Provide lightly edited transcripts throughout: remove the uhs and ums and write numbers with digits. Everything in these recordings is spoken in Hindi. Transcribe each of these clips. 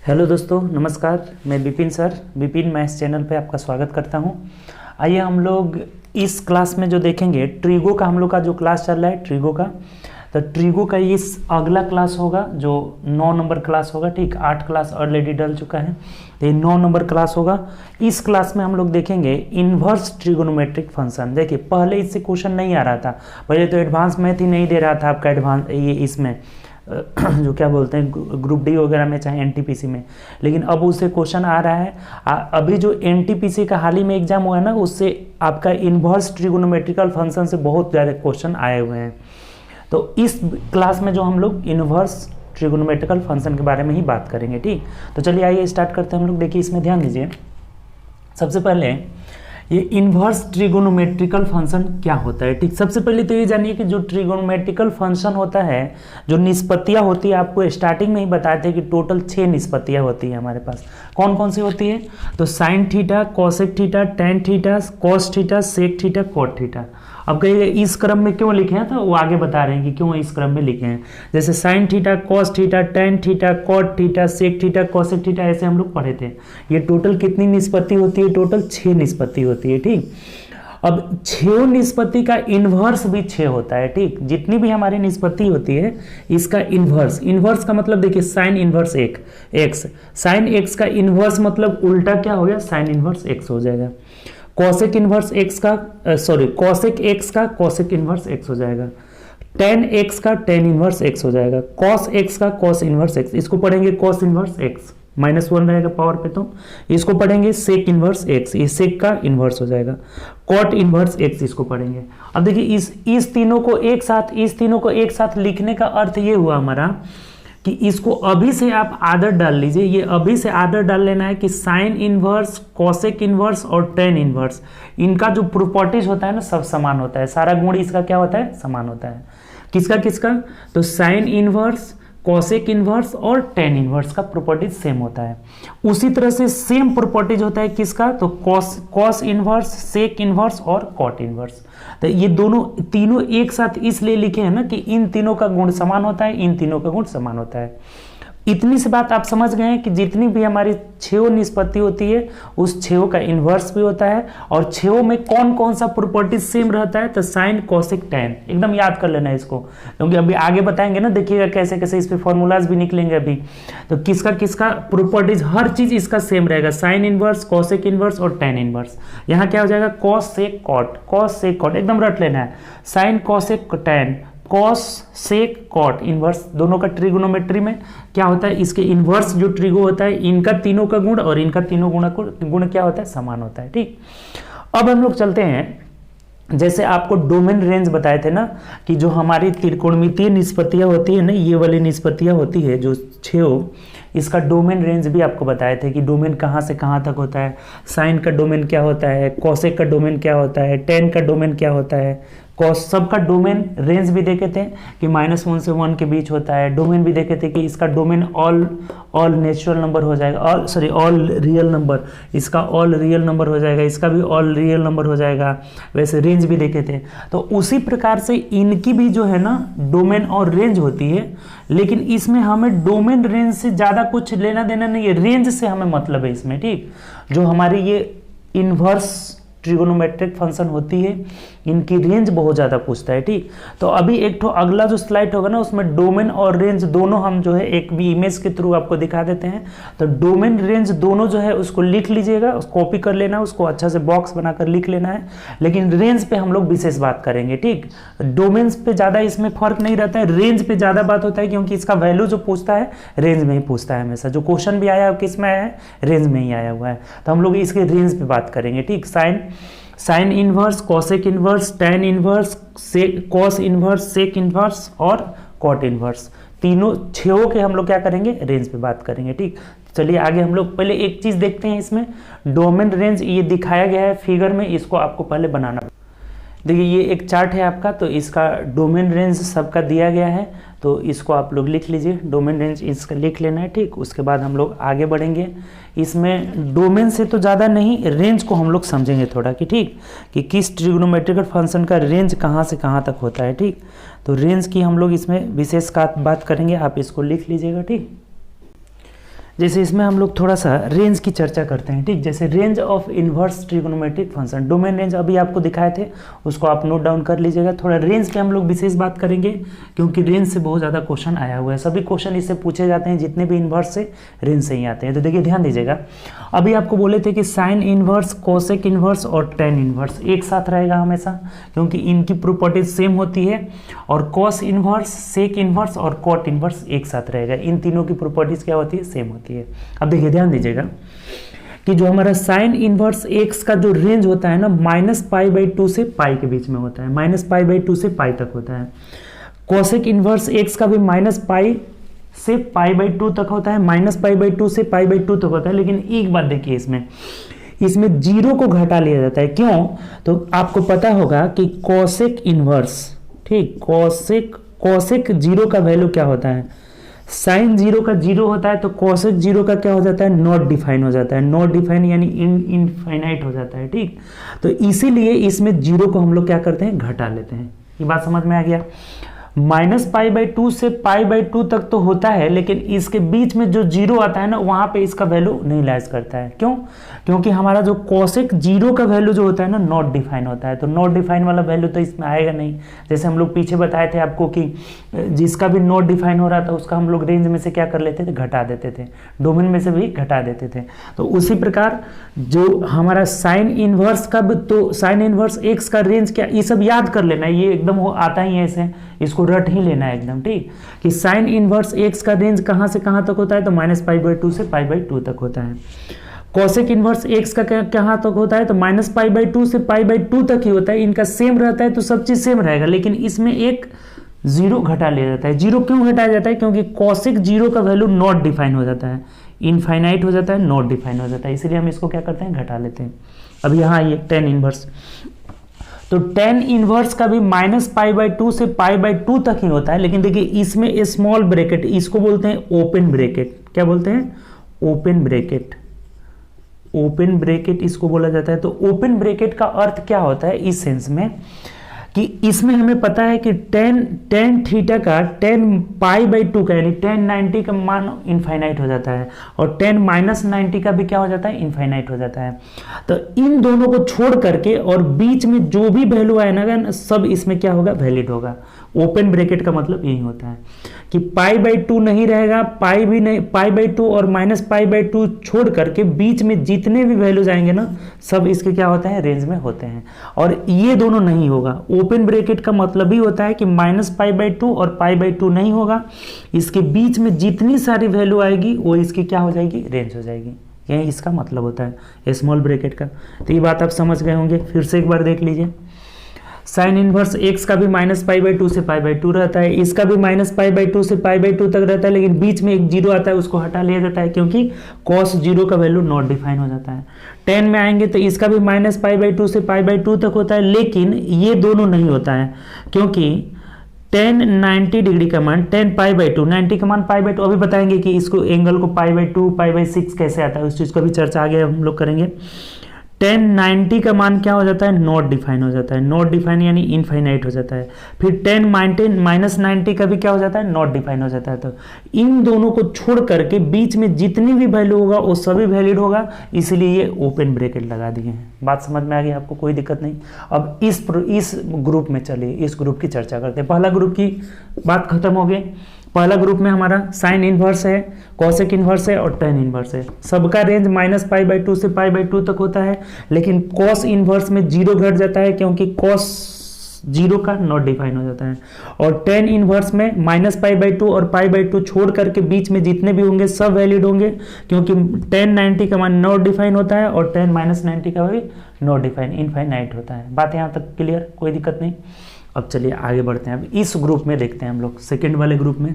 हेलो दोस्तों, नमस्कार। मैं Vipin sir, Vipin maths channel पे आपका स्वागत करता हूं। आइए हम लोग इस क्लास में जो देखेंगे, ट्रिगो का हम लोग का जो क्लास चल रहा है ट्रिगो का, तो ट्रिगो का इस अगला क्लास होगा जो 9 नंबर क्लास होगा। ठीक, 8 क्लास ऑलरेडी डल चुका है, तो ये 9 नंबर क्लास होगा। इस क्लास में हम लोग देखेंगे इन्वर्स ट्रिगोनोमेट्रिक फंक्शन। देखिए, पहले इससे क्वेश्चन नहीं आ रहा था, पहले तो एडवांस मैथ ही नहीं दे रहा था आपका एडवांस ये इसमें जो क्या बोलते हैं ग्रुप डी वगैरह में, चाहे एनटीपीसी में, लेकिन अब उससे क्वेश्चन आ रहा है। अभी जो एनटीपीसी का हाल ही में एग्जाम हुआ है ना, उससे आपका इन्वर्स ट्रिगोनोमेट्रिकल फंक्शन से बहुत ज़्यादा क्वेश्चन आए हुए हैं। तो इस क्लास में जो हम लोग इन्वर्स ट्रिगोनोमेट्रिकल फंक्शन के बारे में ही बात करेंगे। ठीक, तो चलिए आइए स्टार्ट करते हैं हम लोग। देखिए, इसमें ध्यान दीजिए, सबसे पहले ये इन्वर्स ट्रिगोनोमेट्रिकल फंक्शन क्या होता है। ठीक, सबसे पहले तो ये जानिए कि जो ट्रिगोनोमेट्रिकल फंक्शन होता है, जो निष्पत्तियां होती है, आपको स्टार्टिंग में ही बताए थे कि टोटल 6 निष्पत्तियां होती है हमारे पास। कौन कौन सी होती है? तो sine theta, cosec theta, tan theta, cos theta, sec theta, cot theta. अब कहिए इस क्रम में क्यों लिखे हैं, तो वो आगे बता रहे हैं कि क्यों इस क्रम में लिखे हैं। जैसे sine theta, cos theta, tan theta, cot theta, sec theta, cosec theta, ऐसे हम लोग पढ़े थे। ये टोटल कितनी निष्पत्ति होती है? टोटल 6 निष्पत्ति होती है। ठीक, अब 6 निष्पत्ति का इन्वर्स भी 6 होता है। ठीक, जितनी भी हमारी निष्पत्ति होती है, इसका इन्वर्स, इन्वर्स का मतलब देखिए sign inverse x, sine x का इन्वर्स मतलब उल्टा क्या हो गया? साइन इन्वर्स एक्स हो जाएगा। कॉसेक इन्वर्स एक्स का कॉसेक एक्स का कॉसेक इन्वर्स एक्स हो जाएगा। टेन एक्स का टेन इन्वर्स एक्स हो जाएगा। कॉस एक्स का कॉस इन्वर्स एक्स, इसको पढ़ेंगे कॉस इन्वर्स एक्स, -1 रहेगा पावर पे, तो इसको पढ़ेंगे सेक इन्वर्स एक्स, ये सेक का इन्वर्स हो जाएगा। कॉट इन्वर्स एक्स इसको पढ़ेंगे। अब देखिए इस तीनों को एक साथ लिखने का अर्थ ये हुआ हमारा कि इसको अभी से आप आदत डाल लीजिए। ये अभी से आदत डाल लेना है कि साइन इन्वर्स, कॉसेक इन्वर्स और टेन इन्वर्स, इनका जो प्रॉपर्टीज होता है ना, सब समान होता है। सारा गुण इसका क्या होता है? समान होता है। किसका किसका? तो साइन इन्वर्स, कॉसेक इन्वर्स और टेन इन्वर्स का प्रॉपर्टीज सेम होता है। उसी तरह से सेम प्रॉपर्टीज होता है किसका? तो कॉस इन्वर्स, सेक इन्वर्स और कॉट इन्वर्स। तो ये तीनों एक साथ इसलिए लिखे हैं ना कि इन तीनों का गुण समान होता है, इन तीनों का गुण समान होता है। इतनी सी बात आप समझ गए हैं कि जितनी भी हमारी 6 निष्पत्ति होती है, उस 6 का इन्वर्स भी होता है। और 6 में कौन कौन सा प्रॉपर्टी सेम रहता है? तो साइन, कॉसेक, टेन, एकदम याद कर लेना है इसको, क्योंकि अभी आगे बताएंगे ना, देखिएगा कैसे कैसे इस पे फॉर्मूलाज भी निकलेंगे अभी। तो किसका किसका प्रॉपर्टीज, हर चीज इसका सेम रहेगा। साइन इन्वर्स, कॉसेक इन्वर्स और टेन इन्वर्स। यहाँ क्या हो जाएगा? Cos sec cot, cos sec cot, एकदम रट लेना है। Sine cosec tan, cos sec cot inverse, दोनों का ट्रिगोनोमेट्री में क्या होता है? इसके इन्वर्स जो ट्रिगो होता है, इनका तीनों का गुण और इनका तीनों गुण क्या होता है? समान होता है। ठीक, अब हम लोग चलते हैं, जैसे आपको डोमेन रेंज बताए थे ना, कि जो हमारी त्रिकोणमितीय निष्पत्तियां होती है ना, ये वाली निष्पत्तियां होती है जो 6, इसका डोमेन रेंज भी आपको बताए थे कि डोमेन कहाँ से कहाँ तक होता है। साइन का डोमेन क्या होता है, कॉसेक का डोमेन क्या होता है, टेन का डोमेन क्या होता है, कॉस, सबका डोमेन रेंज भी देखे थे कि -1 से 1 के बीच होता है। डोमेन भी देखे थे कि इसका डोमेन ऑल नेचुरल नंबर हो जाएगा, ऑल रियल नंबर, इसका ऑल रियल नंबर हो जाएगा, इसका भी ऑल रियल नंबर हो जाएगा। वैसे रेंज भी देखे थे। तो उसी प्रकार से इनकी भी जो है ना डोमेन और रेंज होती है, लेकिन इसमें हमें डोमेन रेंज से ज़्यादा कुछ लेना देना नहीं है, रेंज से हमें मतलब है इसमें। ठीक, जो हमारी ये इन्वर्स ट्रिगोनोमेट्रिक फंक्शन होती है, इनकी रेंज बहुत ज़्यादा पूछता है। ठीक, तो अभी एक तो अगला जो स्लाइड होगा ना, उसमें डोमेन और रेंज दोनों हम जो है एक भी इमेज के थ्रू आपको दिखा देते हैं। तो डोमेन रेंज दोनों जो है उसको लिख लीजिएगा, कॉपी कर लेना, उसको अच्छा से बॉक्स बनाकर लिख लेना है। लेकिन रेंज पे हम लोग विशेष बात करेंगे। ठीक, डोमेन्स पे ज़्यादा इसमें फर्क नहीं रहता है, रेंज पे ज़्यादा बात होता है, क्योंकि इसका वैल्यू जो पूछता है रेंज में ही पूछता है हमेशा। जो क्वेश्चन भी आया है किस में आया है? रेंज में ही आया हुआ है। तो हम लोग इसके रेंज पे बात करेंगे। ठीक, sine inverse, cosec inverse, tan inverse, cos inverse, sec inverse और कॉट इन्वर्स, तीनों 6 के हम लोग क्या करेंगे? रेंज पे बात करेंगे। ठीक, चलिए आगे हम लोग पहले एक चीज देखते हैं। इसमें डोमेन रेंज ये दिखाया गया है फिगर में, इसको आपको पहले बनाना। देखिए ये एक चार्ट है आपका, तो इसका डोमेन रेंज सबका दिया गया है, तो इसको आप लोग लिख लीजिए, डोमेन रेंज इसका लिख लेना है। ठीक, उसके बाद हम लोग आगे बढ़ेंगे। इसमें डोमेन से तो ज़्यादा नहीं, रेंज को हम लोग समझेंगे थोड़ा कि ठीक, कि किस ट्रिग्नोमेट्रिकल फंक्शन का रेंज कहाँ से कहाँ तक होता है। ठीक, तो रेंज की हम लोग इसमें विशेष बात करेंगे, आप इसको लिख लीजिएगा। ठीक, जैसे इसमें हम लोग थोड़ा सा रेंज की चर्चा करते हैं, ठीक। जैसे range of inverse trigonometric function, domain range अभी आपको दिखाए थे, उसको आप नोट डाउन कर लीजिएगा। थोड़ा रेंज पे हम लोग विशेष बात करेंगे क्योंकि रेंज से बहुत ज़्यादा क्वेश्चन आया हुआ है, सभी क्वेश्चन इससे पूछे जाते हैं, जितने भी इन्वर्स से रेंज से ही आते हैं। तो देखिए ध्यान दीजिएगा, अभी आपको बोले थे कि साइन इन्वर्स, कोसेक इन्वर्स और टेन इन्वर्स एक साथ रहेगा हमेशा, क्योंकि इनकी प्रॉपर्टीज सेम होती है, और कॉस इन्वर्स, सेक इन्वर्स और कॉट इन्वर्स एक साथ रहेगा। इन तीनों की प्रॉपर्टीज क्या होती है, सेम होती है। अब देखिए ध्यान दीजिएगा कि जो हमारा साइन इनवर्स एक्स का जो रेंज होता है ना, -π/2 से पाई के बीच में होता है, -π/2 से पाई तक होता है। कोसेक इनवर्स एक्स का भी -π से π/2 तक होता है, -π/2 से π/2 तक होता है। लेकिन एक बात देखिए, इसमें जीरो को घटा लिया जाता है। क्यों? तो आपको पता होगा कि कोसेक इनवर्स, ठीक, कोसेक जीरो का वैल्यू क्या होता है, साइन जीरो का जीरो होता है, तो कोसेक जीरो का क्या हो जाता है, नॉट डिफाइन हो जाता है। नॉट डिफाइन यानी इनफाइनाइट हो जाता है, ठीक। तो इसीलिए इसमें जीरो को हम लोग क्या करते हैं, घटा लेते हैं। ये बात समझ में आ गया। -π/2 से π/2 तक तो होता है, लेकिन इसके बीच में जो जीरो आता है ना, वहां पे इसका वैल्यू नहीं लाइज करता है। क्यों? क्योंकि हमारा जो कोसेक जीरो का वैल्यू जो होता है ना, नॉट डिफाइन होता है, तो नॉट डिफाइन वाला वैल्यू तो इसमें आएगा नहीं। जैसे हम लोग पीछे बताए थे आपको कि जिसका भी नॉट डिफाइन हो रहा था उसका हम लोग रेंज में से क्या कर लेते थे, घटा देते थे, डोमेन में से भी घटा देते थे। तो उसी प्रकार जो हमारा साइन इनवर्स का, तो साइन इनवर्स एक्स का रेंज क्या, ये सब याद कर लेना है, ये एकदम आता ही है ऐसे, इसको रट ही लेना है एकदम, ठीक। कि साइन इनवर्स एक्स का रेंज कहां से कहां तक होता है, तो -π/2 से π/2 तक होता है। कोसेक इनवर्स एक्स का कहां तक होता है, तो -π/2 से π/2 तक ही होता है। इनका सेम रहता है तो सब चीज सेम रहेगा, लेकिन इसमें एक जीरो घटा लिया जाता है। जीरो क्यों घटाया जाता है? क्योंकि कोसेक जीरो का वैल्यू नॉट डिफाइन हो जाता है, इनफाइनाइट हो जाता है, नॉट डिफाइन हो जाता है, इसलिए हम इसको क्या करते हैं, घटा लेते हैं। अब यहाँ ये टेन इनवर्स, तो टेन इनवर्स का भी -π/2 से π/2 तक ही होता है। लेकिन देखिए इसमें स्मॉल ब्रैकेट, इसको बोलते हैं ओपन ब्रैकेट। क्या बोलते हैं? Open bracket. ओपन ब्रैकेट इसको बोला जाता है। तो ओपन ब्रैकेट का अर्थ क्या होता है इस सेंस में, कि इसमें हमें पता है कि टेन थीटा का 10π/2 का यानी 1090 का मान इनफाइनाइट हो जाता है, और 10-90 का भी क्या हो जाता है, इनफाइनाइट हो जाता है। तो इन दोनों को छोड़ करके और बीच में जो भी वैल्यू आए ना, सब इसमें क्या होगा, वैलिड होगा। ओपन ब्रैकेट का मतलब यही होता है कि π/2 नहीं रहेगा, पाई भी नहीं, π/2 और -π/2 छोड़ करके बीच में जितने भी वैल्यूज आएंगे ना, सब इसके क्या होते हैं, रेंज में होते हैं। और ये दोनों नहीं होगा। ओपन ब्रैकेट का मतलब ही होता है कि -π/2 और π/2 नहीं होगा, इसके बीच में जितनी सारी वैल्यू आएगी वो इसकी क्या हो जाएगी, रेंज हो जाएगी। यही इसका मतलब होता है स्मॉल ब्रैकेट का। तो ये बात आप समझ गए होंगे। फिर से एक बार देख लीजिए, साइन इनवर्स एक्स का भी -π/2 से π/2 रहता है, इसका भी -π/2 से π/2 तक रहता है, लेकिन बीच में एक जीरो आता है, उसको हटा लिया जाता है, क्योंकि cos जीरो का वैल्यू नॉट डिफाइन हो जाता है। 10 में आएंगे तो इसका भी -π/2 से π/2 तक होता है, लेकिन ये दोनों नहीं होता है, क्योंकि 10-90 डिग्री का मान 10π/2, 90 का मान π/2, अभी बताएंगे कि इसको एंगल को π/2 π/6 कैसे आता है, उस चीज़ का भी चर्चा आगे हम लोग करेंगे। 10-90 का मान क्या हो जाता है, नॉट डिफाइन हो जाता है। नॉट डिफाइन यानी इनफाइनाइट हो जाता है। फिर 10-90 का भी क्या हो जाता है, नॉट डिफाइन हो जाता है। तो इन दोनों को छोड़ करके बीच में जितनी भी वैल्यू होगा वो सभी वैलिड होगा, इसलिए ये ओपन ब्रैकेट लगा दिए हैं। बात समझ में आ गई आपको, कोई दिक्कत नहीं। अब इस ग्रुप में चलिए, इस ग्रुप की चर्चा करते हैं। पहला ग्रुप की बात खत्म हो गई। पहला ग्रुप में हमारा साइन इनवर्स है, कोसेक इनवर्स है और टेन इनवर्स है। सबका रेंज -π/2 से π/2 तक होता है, लेकिन कॉस इनवर्स में जीरो घट जाता है, क्योंकि कॉस जीरो का नॉट डिफाइन हो जाता है। और टेन इनवर्स में -π/2 और π/2 छोड़ करके बीच में जितने भी होंगे सब वैलिड होंगे, क्योंकि 10-90 का मान नॉट डिफाइन होता है और 10-90 का भी नॉट डिफाइन, इनफाइनाइट होता है। बात यहाँ तक क्लियर, कोई दिक्कत नहीं। अब चलिए आगे बढ़ते हैं। अब इस ग्रुप में देखते हैं हम लोग, सेकंड वाले ग्रुप में।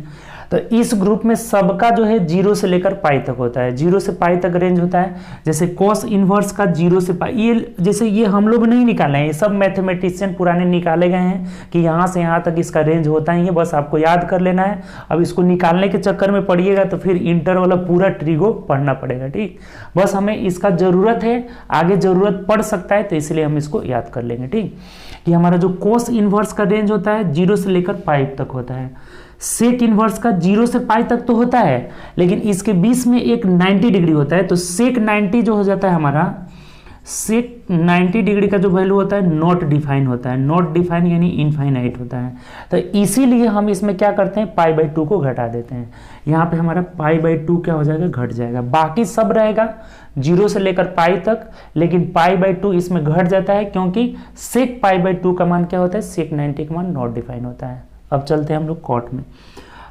तो इस ग्रुप में सबका जो है 0 से लेकर पाई तक होता है, 0 से पाई तक रेंज होता है। जैसे कॉस इनवर्स का 0 से पाई, ये जैसे ये हम लोग नहीं निकाले हैं, ये सब मैथमेटिशियन पुराने निकाले गए हैं कि यहाँ से यहाँ तक इसका रेंज होता ही है, बस आपको याद कर लेना है। अब इसको निकालने के चक्कर में पड़िएगा तो फिर इंटर वाला पूरा ट्रिगो पढ़ना पड़ेगा, ठीक। बस हमें इसका ज़रूरत है, आगे ज़रूरत पड़ सकता है, तो इसलिए हम इसको याद कर लेंगे, ठीक। कि हमारा जो कोस इनवर्स का रेंज होता है 0 से लेकर पाई तक होता है। सेक इनवर्स का 0 से पाई तक तो होता है, लेकिन इसके बीच में एक 90 डिग्री होता है, तो सेक 90 जो हो जाता है हमारा, सेक 90 डिग्री का जो वैल्यू होता है नॉट डिफाइन होता है, नॉट डिफाइन यानी इनफाइनाइट होता है। तो इसीलिए हम इसमें क्या करते हैं, पाई बाई 2 को घटा देते हैं। यहाँ पे हमारा पाई बाई 2 क्या हो जाएगा, घट जाएगा। बाकी सब रहेगा 0 से लेकर पाई तक, लेकिन पाई बाई 2 इसमें घट जाता है, क्योंकि सेक पाई बाई 2 का मान क्या होता है, सेक 90 का मान नॉट डिफाइन होता है। अब चलते हैं हम लोग कॉट में।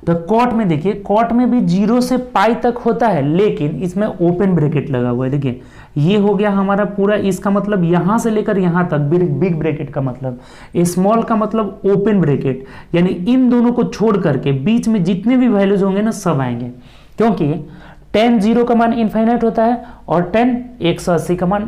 तो कॉट में देखिए, कॉट में भी 0 से पाई तक होता है, लेकिन इसमें ओपन ब्रैकेट लगा हुआ है। देखिए ये हो गया हमारा पूरा, इसका मतलब यहां से लेकर यहां तक बिग ब्रैकेट का मतलब, स्मॉल का मतलब ओपन ब्रैकेट, यानी इन दोनों को छोड़ करके बीच में जितने भी वैल्यूज होंगे ना सब आएंगे, क्योंकि tan 0 का मान इनफाइनाइट होता है और tan 180 का मान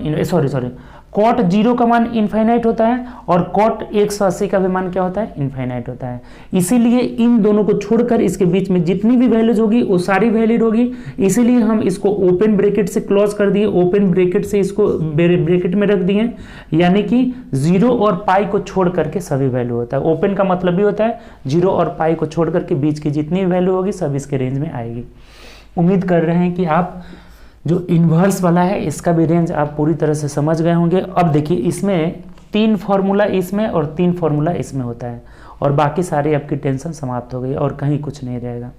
कॉट 0 का मान इनफाइनाइट होता है और कॉट 180 का भी मान क्या होता है, इनफाइनाइट होता है। इसीलिए इन दोनों को छोड़कर इसके बीच में जितनी भी वैल्यूज होगी वो सारी वैलिड होगी, इसीलिए हम इसको ओपन ब्रैकेट से क्लोज कर दिए, ओपन ब्रैकेट से इसको ब्रैकेट में रख दिए, यानी कि 0 और पाई को छोड़ करके सभी वैल्यू होता है। ओपन का मतलब भी होता है 0 और पाई को छोड़ करके बीच की जितनी वैल्यू होगी सब इसके रेंज में आएगी। उम्मीद कर रहे हैं कि आप जो इन्वर्स वाला है इसका भी रेंज आप पूरी तरह से समझ गए होंगे। अब देखिए इसमें 3 फॉर्मूला इसमें और 3 फॉर्मूला इसमें होता है, और बाकी सारी आपकी टेंशन समाप्त हो गई और कहीं कुछ नहीं रहेगा।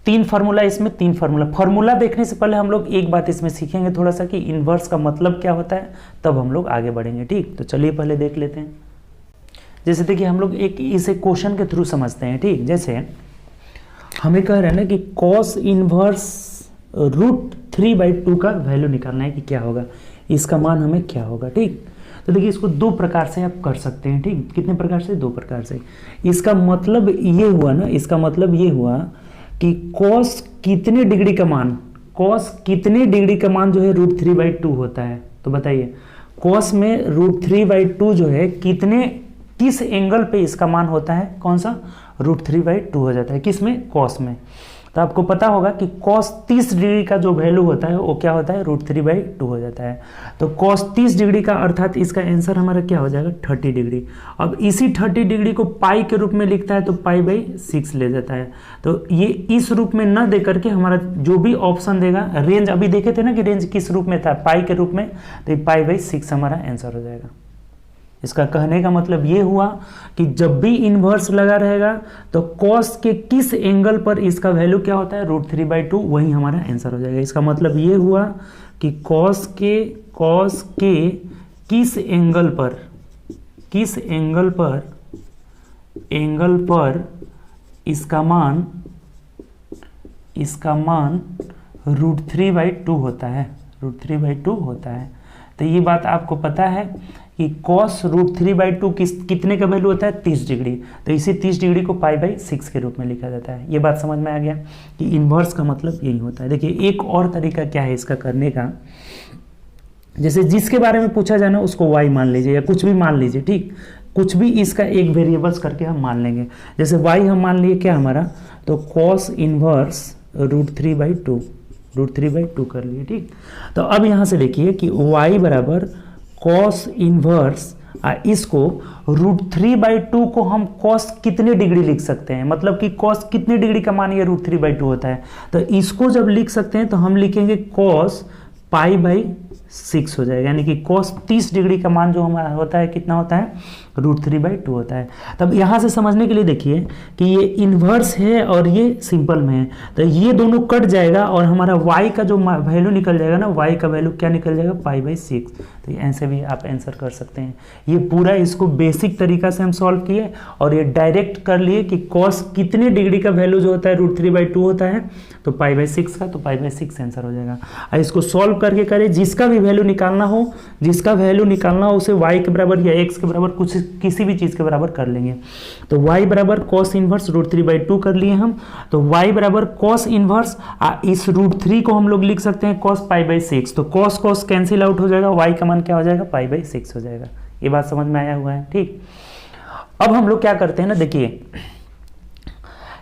3 फॉर्मूला इसमें, 3 फॉर्मूला देखने से पहले हम लोग एक बात इसमें सीखेंगे थोड़ा सा कि इन्वर्स का मतलब क्या होता है, तब हम लोग आगे बढ़ेंगे। ठीक, तो चलिए पहले देख लेते हैं। जैसे देखिए हम लोग एक इसे क्वेश्चन के थ्रू समझते हैं। ठीक, जैसे हमें कह रहे हैं ना कि कॉस इनवर्स √3/2 का वैल्यू निकालना है कि क्या होगा, इसका मान हमें क्या होगा। ठीक, तो देखिए इसको 2 प्रकार से आप कर सकते हैं। ठीक, कितने प्रकार से, 2 प्रकार से। इसका मतलब ये हुआ ना, इसका मतलब ये हुआ कि कॉस कितने डिग्री का मान, कॉस कितने डिग्री का मान जो है √3/2 होता है। तो बताइए कॉस में √3/2 जो है किस एंगल पे इसका मान होता है, कौन सा, √3/2 हो जाता है, किस में, कॉस में। तो आपको पता होगा कि cos 30 डिग्री का जो वैल्यू होता है वो क्या होता है, √3/2 हो जाता है। तो cos 30 डिग्री का अर्थात इसका आंसर हमारा क्या हो जाएगा, 30 डिग्री। अब इसी 30 डिग्री को पाई के रूप में लिखता है तो पाई/6 ले जाता है। तो ये इस रूप में न दे करके हमारा जो भी ऑप्शन देगा, रेंज अभी देखे थे ना कि रेंज किस रूप में था, पाई के रूप में, तो ये पाई/6 हमारा आंसर हो जाएगा। इसका कहने का मतलब ये हुआ कि जब भी इन्वर्स लगा रहेगा तो कॉस के किस एंगल पर इसका वैल्यू क्या होता है, √3/2, वही हमारा आंसर हो जाएगा। इसका मतलब ये हुआ कि कॉस के किस एंगल पर इसका मान √3/2 होता है, √3/2 होता है। तो ये बात आपको पता है कि cos √3/2 कितने का वैल्यू होता है, 30 डिग्री। तो इसी 30 डिग्री को पाई/6 के रूप में लिखा जाता है। ये बात समझ में आ गया कि इन्वर्स का मतलब यही होता है। देखिए एक और तरीका क्या है इसका करने का, जैसे जिसके बारे में पूछा जाना उसको y मान लीजिए या कुछ भी मान लीजिए। ठीक, कुछ भी इसका एक वेरिएबल्स करके हम मान लेंगे। जैसे y हम मान लिए क्या हमारा, तो cos इनवर्स √3/2 कर लिए। ठीक, तो अब यहाँ से देखिए कि y बराबर cos इनवर्स, इसको √3/2 को हम cos कितने डिग्री लिख सकते हैं, मतलब कि cos कितने डिग्री का मान ये √3/2 होता है। तो इसको जब लिख सकते हैं तो हम लिखेंगे cos पाई/6 हो जाएगा, यानी कि cos 30 डिग्री का मान जो हमारा होता है कितना होता है, √3/2 होता है। तब यहाँ से समझने के लिए देखिए कि ये इन्वर्स है और ये सिंपल में है, तो ये दोनों कट जाएगा और हमारा y का जो वैल्यू निकल जाएगा ना, y का वैल्यू क्या निकल जाएगा, पाई/6। तो ऐसे भी आप आंसर कर सकते हैं। ये पूरा इसको बेसिक तरीका से हम सॉल्व किए और ये डायरेक्ट कर लिए कि cos कितने डिग्री का वैल्यू जो होता है √3/2 होता है, तो पाई/6 का, तो पाई/6 आंसर हो जाएगा। और इसको सॉल्व करके करें, जिसका भी वैल्यू निकालना हो उसे y के बराबर या x के बराबर कुछ किसी भी चीज़ के बराबर कर लेंगे। तो y बराबर cos इनवर्स √3/2 कर लिए हम, तो y बराबर cos इनवर्स, इस √3 को हम लोग लिख सकते हैं cos पाई/6, तो cos कैंसिल आउट हो जाएगा, y का मान क्या हो जाएगा, पाई/6 हो जाएगा। ये बात समझ में आया हुआ है। ठीक, अब हम लोग क्या करते हैं ना, देखिए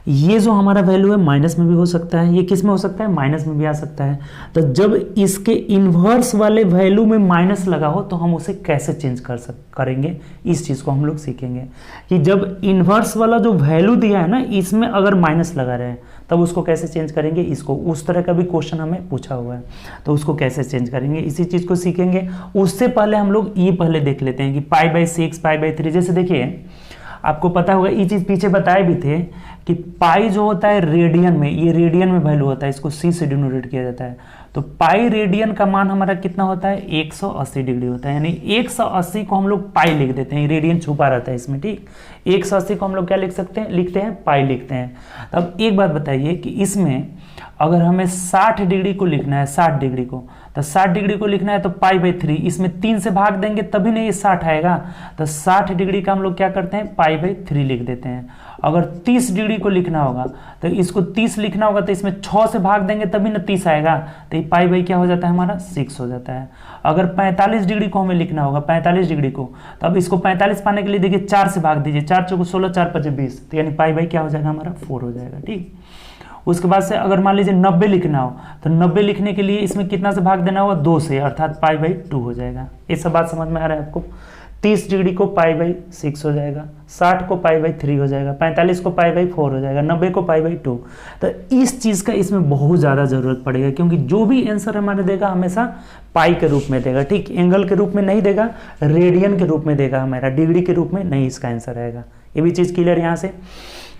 ये जो हमारा वैल्यू है माइनस में भी हो सकता है, ये किस में हो सकता है, माइनस में भी आ सकता है। तो जब इसके इन्वर्स वाले वैल्यू में माइनस लगा हो तो हम उसे कैसे चेंज करेंगे, इस चीज़ को हम लोग सीखेंगे कि जब इन्वर्स वाला जो वैल्यू दिया है ना इसमें अगर माइनस लगा रहे तब उसको कैसे चेंज करेंगे, इसको उस तरह का भी क्वेश्चन हमें पूछा हुआ है तो उसको कैसे चेंज करेंगे, इसी चीज़ को सीखेंगे। उससे पहले हम लोग ये पहले देख लेते हैं कि π/6 π/3, जैसे देखिए आपको पता होगा ये चीज़ पीछे बताए भी थे कि पाई जो होता है रेडियन में, ये रेडियन में वैल्यू होता है, इसको सी से डिनोटेट किया जाता है। तो पाई रेडियन का मान हमारा कितना होता है, 180 डिग्री होता है, यानी 180 को हम लोग पाई लिख देते हैं, रेडियन छुपा रहता है इसमें, ठीक। 180 को हम लोग क्या लिख सकते हैं, लिखते हैं पाई लिखते हैं। तब एक बात बताइए कि इसमें अगर हमें 60 डिग्री को लिखना है, 60 डिग्री को, तो 60 डिग्री को लिखना है तो π/3, इसमें 3 से भाग देंगे तभी नहीं ये 60 आएगा। तो 60 डिग्री का हम लोग क्या करते हैं, π/3 लिख देते हैं। अगर 30 डिग्री को लिखना होगा तो इसको 30 लिखना होगा तो इसमें 6 से भाग देंगे तभी ना 30 आएगा, तो ये π/, क्या हो जाता है हमारा 6 हो जाता है। अगर 45 डिग्री को हमें लिखना होगा, 45 डिग्री को, तो अब इसको 45 पाने के लिए देखिए 4 से भाग दीजिए, 4 चौको 16, 4 5 20, तो यानी π/, क्या हो जाएगा हमारा 4 हो जाएगा, ठीक। उसके बाद से अगर मान लीजिए 90 लिखना हो तो 90 लिखने के लिए इसमें कितना से भाग देना होगा, 2 से, अर्थात π/2 हो जाएगा। ये सब बात समझ में आ रहा है आपको। 30 डिग्री को π/6 हो जाएगा, 60 को π/3 हो जाएगा, 45 को π/4 हो जाएगा, 90 को π/2। तो इस चीज़ का इसमें बहुत ज़्यादा ज़रूरत पड़ेगा, क्योंकि जो भी आंसर हमारे देगा हमेशा पाई के रूप में देगा, ठीक। एंगल के रूप में नहीं देगा, रेडियन के रूप में देगा, हमारा डिग्री के रूप में नहीं इसका आंसर आएगा। ये भी चीज़ क्लियर यहाँ से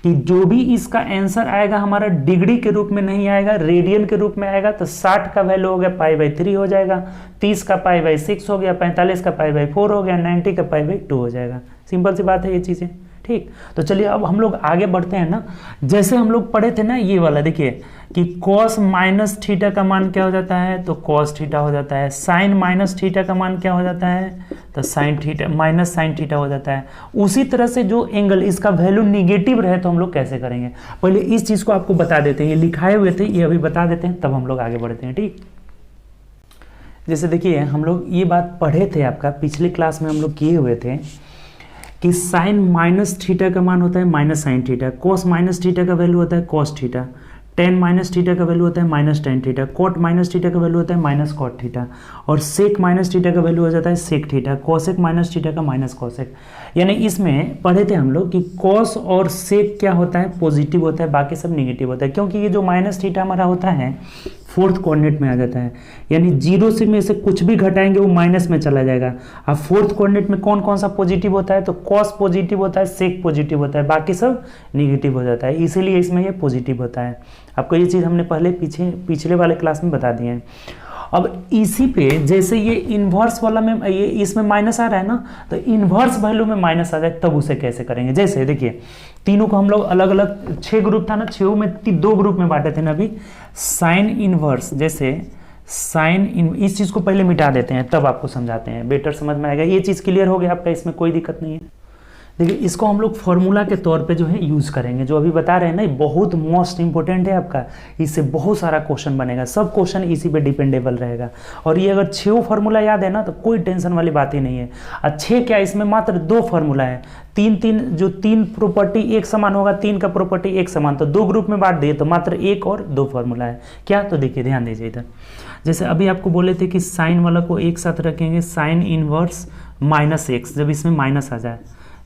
कि जो भी इसका आंसर आएगा हमारा डिग्री के रूप में नहीं आएगा, रेडियन के रूप में आएगा। तो 60 का वैल्यू हो गया π/3 हो जाएगा, 30 का π/6 हो गया, 45 का π/4 हो गया, 90 का π/2 हो जाएगा। सिंपल सी बात है ये चीज़ें, ठीक। तो चलिए अब हम लोग आगे बढ़ते हैं ना। जैसे हम लोग पढ़े थे ना ये वाला, देखिए कि cos माइनस थीटा का मान क्या हो जाता है, तो cos थीटा हो जाता है। साइन माइनस थीटा का मान क्या हो जाता है, तो sine theta minus sine theta हो जाता है। उसी तरह से जो एंगल इसका वैल्यू निगेटिव रहे तो हम लोग कैसे करेंगे, पहले इस चीज़ को आपको बता देते हैं। ये लिखाए हुए थे, ये अभी बता देते हैं, तब हम लोग आगे बढ़ते हैं, ठीक। जैसे देखिए हम लोग ये बात पढ़े थे, आपका पिछले क्लास में हम लोग किए हुए थे कि साइन माइनस थीटा का मान होता है minus sine theta, cos minus theta का वैल्यू होता है cos theta, tan minus theta का वैल्यू होता है minus tan theta, cot minus theta का वैल्यू होता है माइनस कोट थीटा, और सेक माइनस थीटा का वैल्यू हो जाता है sec theta, cosec minus theta का माइनस कोसेक। यानी इसमें पढ़े थे हम लोग कि कोस और सेक क्या होता है, पॉजिटिव होता है, बाकी सब निगेटिव होता है, क्योंकि ये जो माइनस थीटा हमारा होता है फोर्थ कोऑर्डिनेट में आ जाता है, यानी जीरो से में से कुछ भी घटाएंगे वो माइनस में चला जाएगा। अब फोर्थ कोऑर्डिनेट में कौन कौन सा पॉजिटिव होता है, तो कॉस पॉजिटिव होता है, सेक पॉजिटिव होता है, बाकी सब निगेटिव हो जाता है, इसीलिए इसमें ये पॉजिटिव होता है। आपको ये चीज़ हमने पहले पिछले वाले क्लास में बता दिए हैं। अब इसी पे जैसे ये इन्वर्स वाला में ये इसमें माइनस आ रहा है ना, तो इन्वर्स वैल्यू में माइनस आ जाए तब उसे कैसे करेंगे। जैसे देखिए तीनों को हम लोग अलग अलग 6 ग्रुप था ना, 6 में 2 ग्रुप में बांटे थे ना अभी। साइन इन्वर्स, जैसे साइन इन, इस चीज़ को पहले मिटा देते हैं तब आपको समझाते हैं, बेटर समझ में आएगा। ये चीज़ क्लियर हो गया आपका, इसमें कोई दिक्कत नहीं है। देखिए इसको हम लोग फॉर्मूला के तौर पे जो है यूज़ करेंगे, जो अभी बता रहे हैं ना, ये बहुत मोस्ट इंपॉर्टेंट है आपका, इससे बहुत सारा क्वेश्चन बनेगा, सब क्वेश्चन इसी पे डिपेंडेबल रहेगा। और ये अगर 6 फार्मूला याद है ना तो कोई टेंशन वाली बात ही नहीं है। 6 क्या, इसमें मात्र 2 फार्मूला है, 3 प्रॉपर्टी एक समान होगा, 3 का प्रॉपर्टी एक समान, तो 2 ग्रुप में बांट दिए तो मात्र 1 और 2 फार्मूला है। क्या, तो देखिए ध्यान दीजिए इधर, जैसे अभी आपको बोले थे कि साइन वाला को एक साथ रखेंगे, साइन इनवर्स माइनस एक्स, जब इसमें माइनस आ जाए,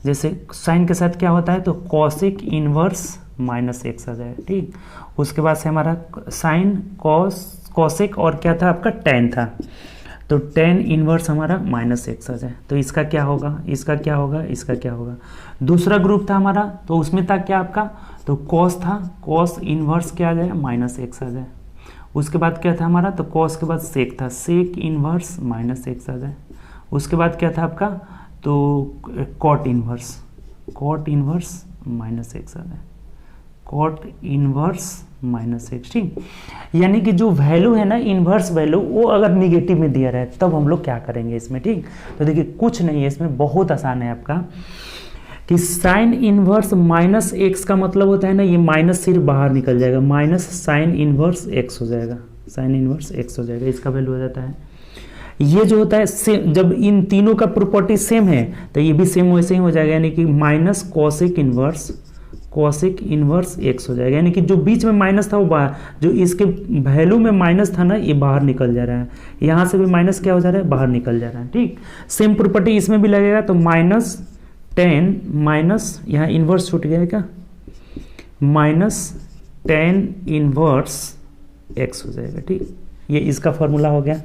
जैसे साइन के साथ क्या होता है तो कॉसिक इनवर्स माइनस एक्स आ जाए, ठीक। उसके बाद से हमारा साइन कॉसिक और क्या था आपका टेन था, तो टेन इनवर्स हमारा माइनस एक्स आ जाए, तो इसका क्या होगा, इसका क्या होगा, इसका क्या होगा। दूसरा ग्रुप था हमारा, तो उसमें था क्या आपका, तो कॉस था, कॉस इनवर्स क्या आ जाए माइनस एक्स आ जाए। उसके बाद क्या था हमारा, तो कॉस के बाद सेक था, सेक इनवर्स माइनस एक्स आ जाए। उसके बाद क्या था आपका, तो कॉट इनवर्स माइनस एक्स आ जाए, कॉट इनवर्स माइनस एक्स, ठीक। यानी कि जो वैल्यू है ना इनवर्स वैल्यू, वो अगर निगेटिव में दिया रहे तब हम लोग क्या करेंगे इसमें, ठीक। तो देखिए कुछ नहीं है इसमें, बहुत आसान है आपका, कि साइन इनवर्स माइनस एक्स का मतलब होता है ना, ये माइनस सिर्फ बाहर निकल जाएगा, माइनस साइन इनवर्स एक्स हो जाएगा, साइन इनवर्स एक्स हो जाएगा, इसका वैल्यू हो जाता है। ये जो होता है सेम, जब इन तीनों का प्रॉपर्टी सेम है तो ये भी सेम वैसे ही हो जाएगा, यानी कि minus cosec inverse cosec inverse x हो जाएगा, यानी कि जो बीच में माइनस था वो बाहर, जो इसके वैल्यू में माइनस था ना ये बाहर निकल जा रहा है, यहाँ से भी माइनस क्या हो जा रहा है, बाहर निकल जा रहा है। ठीक, सेम प्रॉपर्टी इसमें भी लगेगा, तो -10 माइनस यहाँ इनवर्स छूट गया है क्या, -10 इनवर्स एक्स हो जाएगा। ठीक, ये इसका फॉर्मूला हो गया।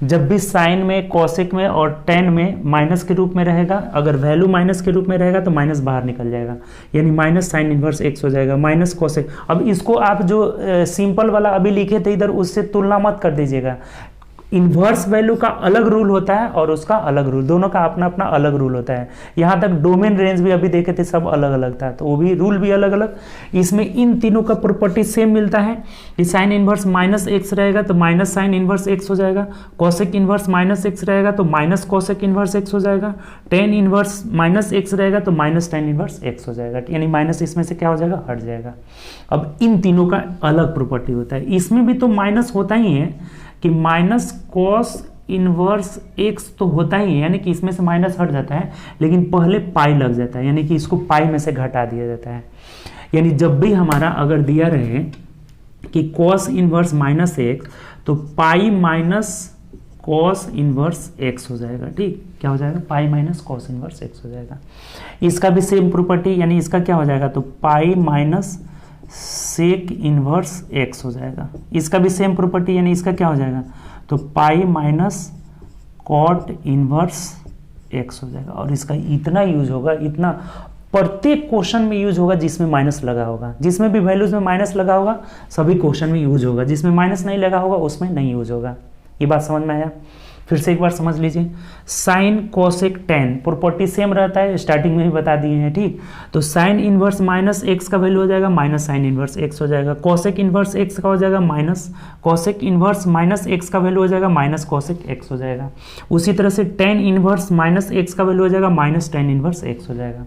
जब भी साइन में, कोसेक में और टेन में माइनस के रूप में रहेगा, अगर वैल्यू माइनस के रूप में रहेगा तो माइनस बाहर निकल जाएगा, यानी माइनस साइन इनवर्स एक्स हो जाएगा, माइनस कोसेक। अब इसको आप जो सिंपल वाला अभी लिखे थे इधर, उससे तुलना मत कर दीजिएगा। इन्वर्स वैल्यू का अलग रूल होता है और उसका अलग रूल, दोनों का अपना अपना अलग रूल होता है। यहाँ तक डोमेन रेंज भी अभी देखे थे, सब अलग अलग था, तो वो भी रूल भी अलग अलग। इसमें इन तीनों का प्रॉपर्टी सेम मिलता है कि साइन इनवर्स माइनस एक्स रहेगा तो माइनस साइन इनवर्स एक्स हो जाएगा, कोसेक इनवर्स माइनस एक्स रहेगा तो माइनस कोसेक इनवर्स एक्स हो जाएगा, टेन इनवर्स माइनस एक्स रहेगा तो माइनस टेन इनवर्स एक्स हो जाएगा, यानी माइनस इसमें से क्या हो जाएगा, हट जाएगा। अब इन तीनों का अलग प्रॉपर्टी होता है, इसमें भी तो माइनस होता ही है कि माइनस कॉस इनवर्स एक्स तो होता ही है, यानी कि इसमें से माइनस हट जाता है, लेकिन पहले पाई लग जाता है, यानी कि इसको पाई में से घटा दिया जाता है। यानी जब भी हमारा अगर दिया रहे कि कॉस इनवर्स माइनस एक्स, तो pi minus cos inverse x हो जाएगा। ठीक, क्या हो जाएगा, पाई माइनस कॉस इनवर्स एक्स हो जाएगा। इसका भी सेम प्रॉपर्टी, यानी इसका क्या हो जाएगा, तो pi minus sec inverse x हो जाएगा। इसका भी सेम प्रॉपर्टी, यानी इसका क्या हो जाएगा, तो pi minus cot inverse x हो जाएगा। और इसका इतना यूज होगा, इतना प्रत्येक क्वेश्चन में यूज होगा जिसमें माइनस लगा होगा, जिसमें भी वैल्यूज में माइनस लगा होगा सभी क्वेश्चन में यूज होगा, जिसमें माइनस नहीं लगा होगा उसमें नहीं यूज होगा। ये बात समझ में आया, फिर से एक बार समझ लीजिए। Sine cosec tan property same रहता है, स्टार्टिंग में ही बता दिए हैं। ठीक, तो साइन इनवर्स माइनस एक्स का वैल्यू हो जाएगा माइनस साइन इनवर्स एक्स हो जाएगा, कोसेक इनवर्स एक्स का हो जाएगा minus cosec inverse minus x का वैल्यू हो जाएगा माइनस कोसेक एक्स हो जाएगा। उसी तरह से टेन इनवर्स माइनस एक्स का वैल्यू हो जाएगा माइनस टेन इनवर्स एक्स हो जाएगा।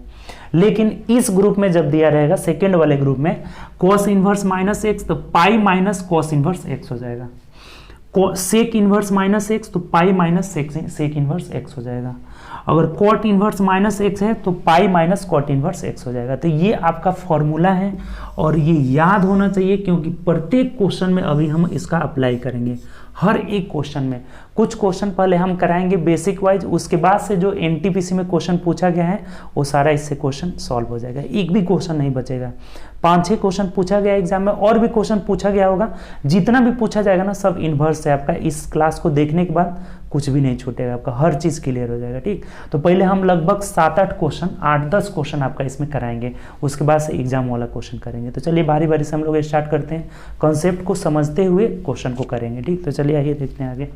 लेकिन इस ग्रुप में जब दिया रहेगा, सेकेंड वाले ग्रुप में, कोस इनवर्स माइनस एक्स, तो pi minus cos inverse x हो जाएगा, सेक इनवर्स माइनस एक्स तो pi minus sec inverse x हो जाएगा। अगर कॉट इनवर्स माइनस एक्स है तो pi minus cot inverse x हो जाएगा। तो ये आपका फॉर्मूला है और ये याद होना चाहिए, क्योंकि प्रत्येक क्वेश्चन में अभी हम इसका अप्लाई करेंगे, हर एक क्वेश्चन में। कुछ क्वेश्चन पहले हम कराएंगे बेसिक वाइज, उसके बाद से जो एनटीपीसी में क्वेश्चन पूछा गया है वो सारा इससे क्वेश्चन सॉल्व हो जाएगा, एक भी क्वेश्चन नहीं बचेगा। 5-6 क्वेश्चन पूछा गया एग्जाम में, और भी क्वेश्चन पूछा गया होगा, जितना भी पूछा जाएगा ना सब इन्वर्स है आपका। इस क्लास को देखने के बाद कुछ भी नहीं छूटेगा आपका, हर चीज़ क्लियर हो जाएगा। ठीक, तो पहले हम लगभग 7-8 क्वेश्चन, 8-10 क्वेश्चन आपका इसमें कराएंगे, उसके बाद से एग्जाम वाला क्वेश्चन करेंगे। तो चलिए बारी बारी से हम लोग स्टार्ट करते हैं, कॉन्सेप्ट को समझते हुए क्वेश्चन को करेंगे। ठीक, तो चलिए आइए देखते हैं आगे।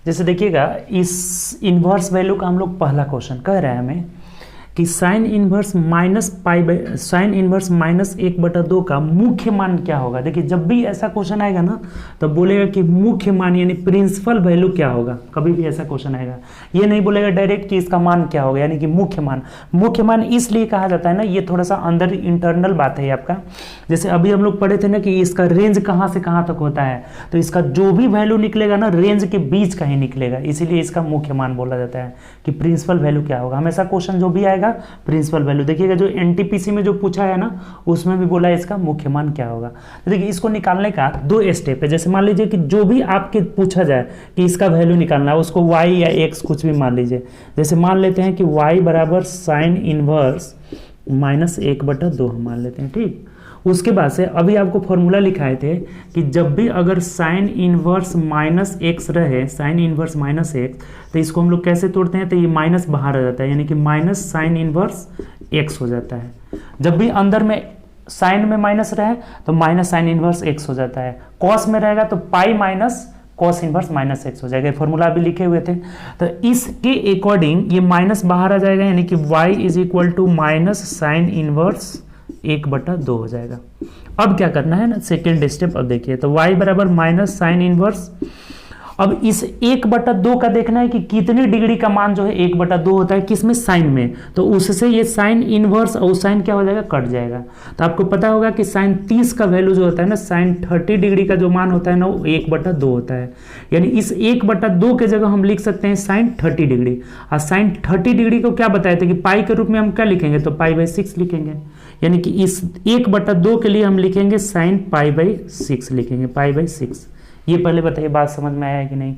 जैसे देखिएगा, इस इन्वर्स वैल्यू का हम लोग पहला क्वेश्चन कह रहे हैं हमें कि sine inverse minus pi by sine inverse minus 1/2 का मुख्य मान क्या होगा। देखिए जब भी ऐसा क्वेश्चन आएगा ना तो बोलेगा कि मुख्य मान यानी प्रिंसिपल वैल्यू क्या होगा, कभी भी ऐसा क्वेश्चन आएगा। ये नहीं बोलेगा डायरेक्ट कि इसका मान क्या होगा, यानी कि मुख्य मान। मुख्य मान इसलिए कहा जाता है ना, ये थोड़ा सा अंदर इंटरनल बात है आपका। जैसे अभी हम लोग पढ़े थे ना कि इसका रेंज कहाँ से कहाँ तक होता है, तो इसका जो भी वैल्यू निकलेगा ना रेंज के बीच का ही निकलेगा, इसीलिए इसका मुख्य मान बोला जाता है कि प्रिंसिपल वैल्यू क्या होगा। हमेशा क्वेश्चन जो भी आएगा प्रिंसिपल वैल्यू, देखिएगा जो एनटीपीसी में जो पूछा है ना उसमें भी बोला है इसका मुख्य मान क्या होगा। तो देखिए इसको निकालने का 2 स्टेप है। जैसे मान लीजिए कि जो भी आपके पूछा जाए कि इसका वैल्यू निकालना है, उसको y या x कुछ भी मान लीजिए। जैसे मान लेते हैं कि y बराबर साइन इनवर्स माइनस 1/2 मान लेते हैं। ठीक, उसके बाद से अभी आपको फॉर्मूला लिखाए थे कि जब भी अगर साइन इनवर्स माइनस एक्स रहे, साइन इनवर्स माइनस एक्स, तो इसको हम लोग कैसे तोड़ते हैं, तो ये माइनस बाहर आ जाता है, यानी कि माइनस साइन इनवर्स एक्स हो जाता है। जब भी अंदर में साइन में माइनस रहे तो माइनस साइन इनवर्स एक्स हो जाता है, कॉस में रहेगा तो pi minus cos inverse minus x हो जाएगा। फॉर्मूला अभी लिखे हुए थे, तो इसके अकॉर्डिंग ये माइनस बाहर आ जाएगा, यानी कि y is equal to minus sine inverse 1/2 हो जाएगा। अब क्या करना है ना, सेकेंड स्टेप। अब देखिए तो y बराबर माइनस साइन इनवर्स, अब इस 1/2 का देखना है कि कितनी डिग्री का मान जो है 1/2 होता है किसमें, साइन में। तो उससे ये साइन इनवर्स और साइन क्या हो जाएगा, कट जाएगा। तो आपको पता होगा कि साइन 30 का वैल्यू जो होता है ना, साइन 30 डिग्री का जो मान होता है ना, वो 1/2 होता है। यानी इस 1/2 के जगह हम लिख सकते हैं साइन 30 डिग्री। और साइन 30 डिग्री को क्या बताए थे कि पाई के रूप में हम क्या लिखेंगे, तो पाई/6 लिखेंगे। यानी कि इस 1/2 के लिए हम लिखेंगे साइन पाई/6 लिखेंगे, पाई/6। ये पहले बताइए बात समझ में आया है कि नहीं।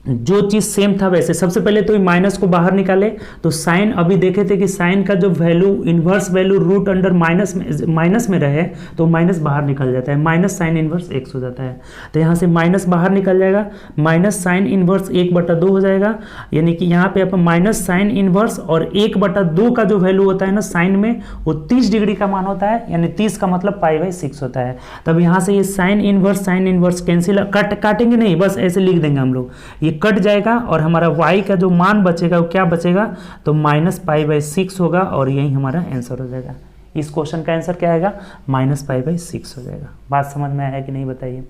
जो चीज सेम था वैसे सबसे पहले तो माइनस को बाहर निकाले। तो साइन अभी देखे थे कि साइन का जो value inverse value root under minus में रहे तो माइनस बाहर निकल जाता है, माइनस साइन इनवर्स x हो जाता है। तो यहाँ से माइनस बाहर निकल जाएगा, माइनस साइन इनवर्स 1/2 हो जाएगा। यानी कि यहाँ पे आप माइनस साइन इनवर्स और 1/2 का जो वैल्यू होता है ना साइन में, वो 30 डिग्री का मान होता है। यानी 30 का मतलब पाई/6 होता है। तब यहाँ से ये साइन इनवर्स कैंसिल काटेंगे नहीं, बस ऐसे लिख देंगे हम लोग, कट जाएगा और हमारा y का जो मान बचेगा वो क्या बचेगा, तो -पाई/6 होगा और यही हमारा आंसर हो जाएगा। इस क्वेश्चन का आंसर क्या आएगा, -पाई/6 हो जाएगा। बात समझ में आया कि नहीं बताइए।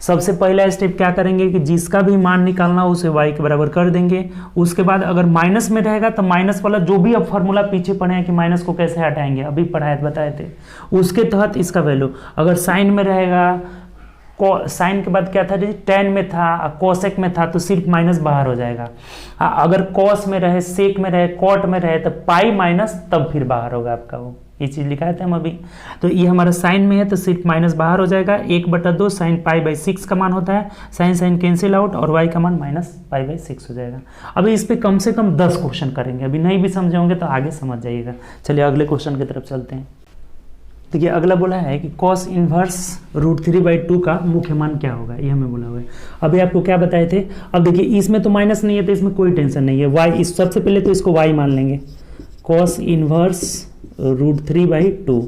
सबसे पहला स्टेप क्या करेंगे कि जिसका भी मान निकालना हो उसे y के बराबर कर देंगे। उसके बाद अगर माइनस में रहेगा तो माइनस वाला जो भी अब फॉर्मूला पीछे पढ़े हैं कि माइनस को कैसे हटाएंगे, अभी बताए थे, उसके तहत इसका वैल्यू अगर साइन में रहेगा, साइन के बाद क्या था, टेन में था, कोसेक में था, तो सिर्फ माइनस बाहर हो जाएगा। अगर कॉस में रहे, सेक में रहे, कॉट में रहे तो पाई माइनस तब फिर बाहर होगा आपका। वो ये चीज लिखा है हम अभी। तो ये हमारा साइन में है तो सिर्फ माइनस बाहर हो जाएगा। 1/2 साइन पाई/6 का मान होता है, साइन कैंसिल आउट और y का मान -पाई/6 हो जाएगा। अभी इस पे कम से कम 10 क्वेश्चन करेंगे, अभी नहीं भी समझे होंगे तो आगे समझ जाइएगा। चलिए अगले क्वेश्चन की तरफ चलते हैं। देखिए अगला बोला है कि cos इनवर्स √3/2 का मुख्य मान क्या होगा, ये हमें बोला हुआ है। अभी आपको क्या बताए थे, अब देखिए इसमें तो माइनस नहीं है तो इसमें कोई टेंशन नहीं है। y इस सबसे पहले तो इसको y मान लेंगे, cos इनवर्स √3/2।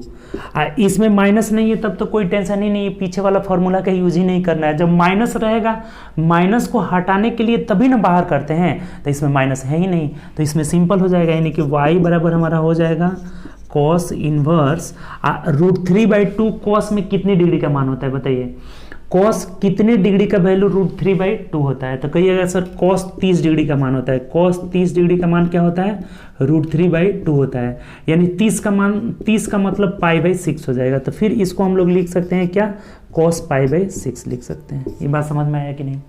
इसमें माइनस नहीं है तब तो कोई टेंशन ही नहीं है, पीछे वाला फॉर्मूला का यूज ही नहीं करना है। जब माइनस रहेगा, माइनस को हटाने के लिए तभी ना बाहर करते हैं, तो इसमें माइनस है ही नहीं तो इसमें सिंपल हो जाएगा। यानी कि y बराबर हमारा हो जाएगा cos इनवर्स √3/2। cos में कितनी डिग्री का मान होता है बताइए, cos कितने डिग्री का वैल्यू √3/2 होता है, तो कहिएगा सर cos 30 डिग्री का मान होता है। cos 30 डिग्री का मान क्या होता है, √3/2 होता है। यानी 30 का मान, 30 का मतलब पाई/6 हो जाएगा। तो फिर इसको हम लोग लिख सकते हैं क्या, cos पाई/6 लिख सकते हैं। ये बात समझ में आया कि नहीं।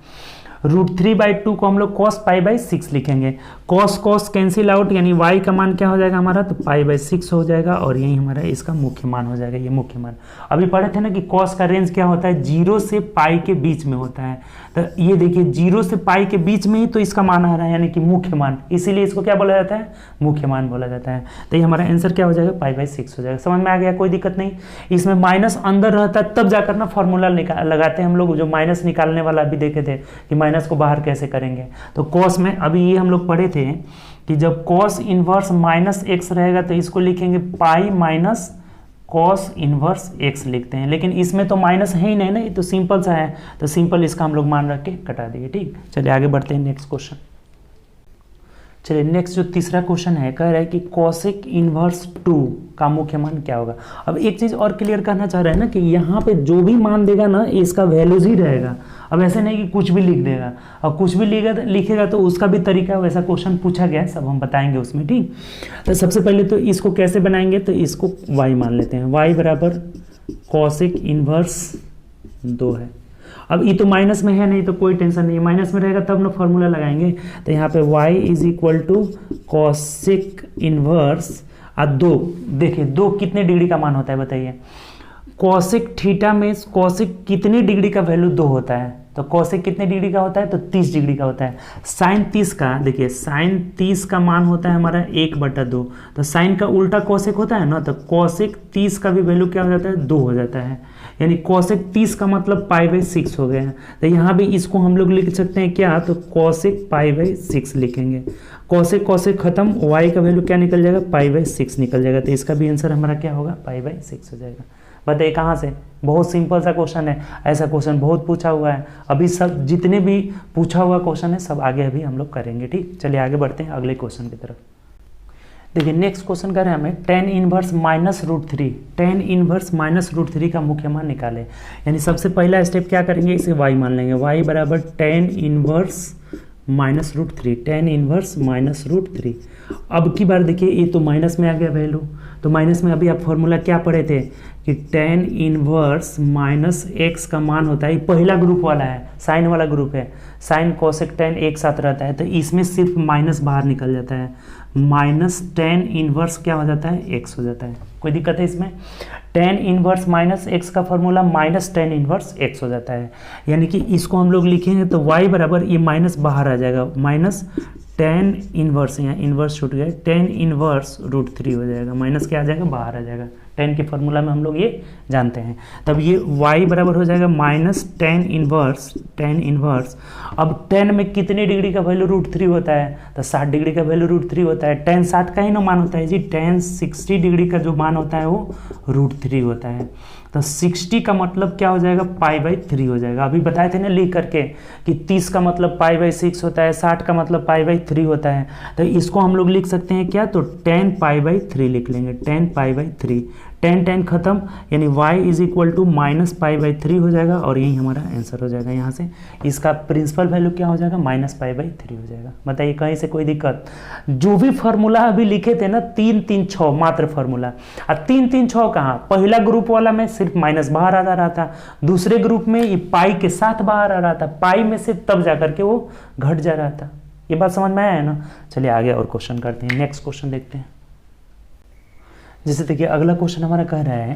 √3/2 को हम लोग cos पाई/6 लिखेंगे। cos कैंसिल आउट, यानी y का मान क्या हो जाएगा हमारा, तो पाई/6 हो जाएगा और यही हमारा इसका मुख्य मान हो जाएगा। ये मुख्य मान अभी पढ़े थे ना कि cos का रेंज क्या होता है, 0 से पाई के बीच में होता है। तो ये देखिए 0 से पाई के बीच में ही तो इसका मान आ रहा है, यानी कि मुख्य मान, इसीलिए इसको क्या बोला जाता है, मुख्य मान बोला जाता है। तो ये हमारा आंसर क्या हो जाएगा, पाई/6 हो जाएगा। समझ में आ गया, कोई दिक्कत नहीं। इसमें माइनस अंदर रहता है तब जाकर ना फॉर्मूला लगाते हैं हम लोग, जो माइनस निकालने वाला अभी देखे थे कि माइनस को बाहर कैसे करेंगे। तो cos में अभी ये हम लोग पढ़े थे कि जब cos इनवर्स -x रहेगा तो इसको लिखेंगे pi minus cos inverse x लिखते हैं। लेकिन इसमें तो माइनस है ही नहीं ना, ये तो सिंपल सा है, तो सिंपल इसका हम लोग मान रख के कटा दिए। ठीक, चलिए आगे बढ़ते हैं नेक्स्ट क्वेश्चन। चलिए नेक्स्ट जो तीसरा क्वेश्चन है, कह रहा है कि कोसेक इनवर्स 2 का मुख्य मान क्या होगा। अब एक चीज और क्लियर करना चाह रहे हैं ना कि यहाँ पे जो भी मान देगा ना इसका वैल्यूज ही रहेगा। अब ऐसे नहीं कि कुछ भी लिख देगा, और कुछ भी लिखेगा तो उसका भी तरीका वैसा क्वेश्चन पूछा गया है, सब हम बताएंगे उसमें। ठीक, तो सबसे पहले तो इसको कैसे बनाएंगे, तो इसको y मान लेते हैं। y बराबर कोसेक इनवर्स 2 है। अब ये तो माइनस में है नहीं तो कोई टेंशन नहीं है, माइनस में रहेगा तब ना फॉर्मूला लगाएंगे। तो यहाँ पे y = कोसेक इनवर्स 2। देखिए 2 कितने डिग्री का मान होता है बताइए, कोसेक थीटा में कोसेक कितनी डिग्री का वैल्यू 2 होता है, तो कोसेक कितने डिग्री का होता है, तो 30 डिग्री का होता है। साइन 30 का, देखिए साइन 30 का मान होता है हमारा 1/2। तो साइन का उल्टा कोसेक होता है ना, तो कोसेक 30 का भी वैल्यू क्या हो जाता है, 2 हो जाता है। यानी कोसेक 30 का मतलब पाई/6 हो गया। तो यहाँ भी इसको हम लोग लिख सकते हैं क्या, तो कोसेक पाई/6 लिखेंगे। कोसेक खत्म, y का वैल्यू क्या निकल जाएगा, पाई/6 निकल जाएगा। तो इसका भी आंसर हमारा क्या होगा, पाई/6 हो जाएगा। बताइए कहाँ से, बहुत सिंपल सा क्वेश्चन है, ऐसा क्वेश्चन बहुत पूछा हुआ है। अभी सब जितने भी पूछा हुआ क्वेश्चन है सब आगे अभी हम लोग करेंगे। ठीक, चलिए आगे बढ़ते हैं अगले क्वेश्चन की तरफ। देखिए नेक्स्ट क्वेश्चन कर रहे हैं हमें tan inverse minus root three, tan inverse minus root three का मुख्य मान निकाले। यानी सबसे पहला स्टेप क्या करेंगे, इसे y मान लेंगे, y बराबर tan inverse minus root three, tan inverse minus root three. अब की बार देखिए ये तो माइनस में आ गया वैल्यू, तो माइनस में अभी आप फॉर्मूला क्या पढ़े थे कि tan इनवर्स माइनस एक्स का मान होता है, ये पहला ग्रुप वाला है, साइन वाला ग्रुप है, साइन कोसेक tan एक साथ रहता है, तो इसमें सिर्फ माइनस बाहर निकल जाता है, माइनस tan इनवर्स क्या हो जाता है, एक्स हो जाता है। कोई दिक्कत है इसमें? tan इनवर्स माइनस एक्स का formula minus tan inverse x हो जाता है। यानी कि इसको हम लोग लिखेंगे तो y बराबर ये माइनस बाहर आ जाएगा, माइनस tan इनवर्स, यहाँ इनवर्स छूट गया, tan इनवर्स रूट थ्री हो जाएगा, माइनस क्या आ जाएगा, बाहर आ जाएगा। tan के फॉर्मूला में हम लोग ये जानते हैं। तब ये y बराबर हो जाएगा माइनस tan इनवर्स। अब tan में कितने डिग्री का वैल्यू रूट थ्री होता है, तो 60 डिग्री का वैल्यू रूट थ्री होता है। tan 60 का ही ना मान होता है जी, tan 60 डिग्री का जो मान होता है वो रूट थ्री होता है। तो 60 का मतलब क्या हो जाएगा, पाई बाई थ्री हो जाएगा। अभी बताए थे ना लिख करके कि 30 का मतलब पाई बाई सिक्स होता है, 60 का मतलब पाई बाई थ्री होता है। तो इसको हम लोग लिख सकते हैं क्या, तो tan पाई बाई थ्री लिख लेंगे, tan pi by three, tan खत्म, यानी y is equal to minus pi by three हो जाएगा, और यही हमारा आंसर हो जाएगा। यहाँ से इसका प्रिंसिपल वैल्यू क्या हो जाएगा, माइनस पाई बाई थ्री हो जाएगा। बताइए कहीं से कोई दिक्कत? जो भी फार्मूला अभी लिखे थे ना 3 3 6 मात्र फार्मूला, और 3 3 6 कहाँ, पहला ग्रुप वाला में सिर्फ माइनस बाहर आ रहा था, दूसरे ग्रुप में ये पाई के साथ बाहर आ रहा था, पाई में से तब जाकर के वो घट जा रहा था। ये बात समझ में आया है ना? चलिए आगे और क्वेश्चन करते हैं, नेक्स्ट क्वेश्चन देखते हैं। जैसे देखिए अगला क्वेश्चन हमारा कह रहा है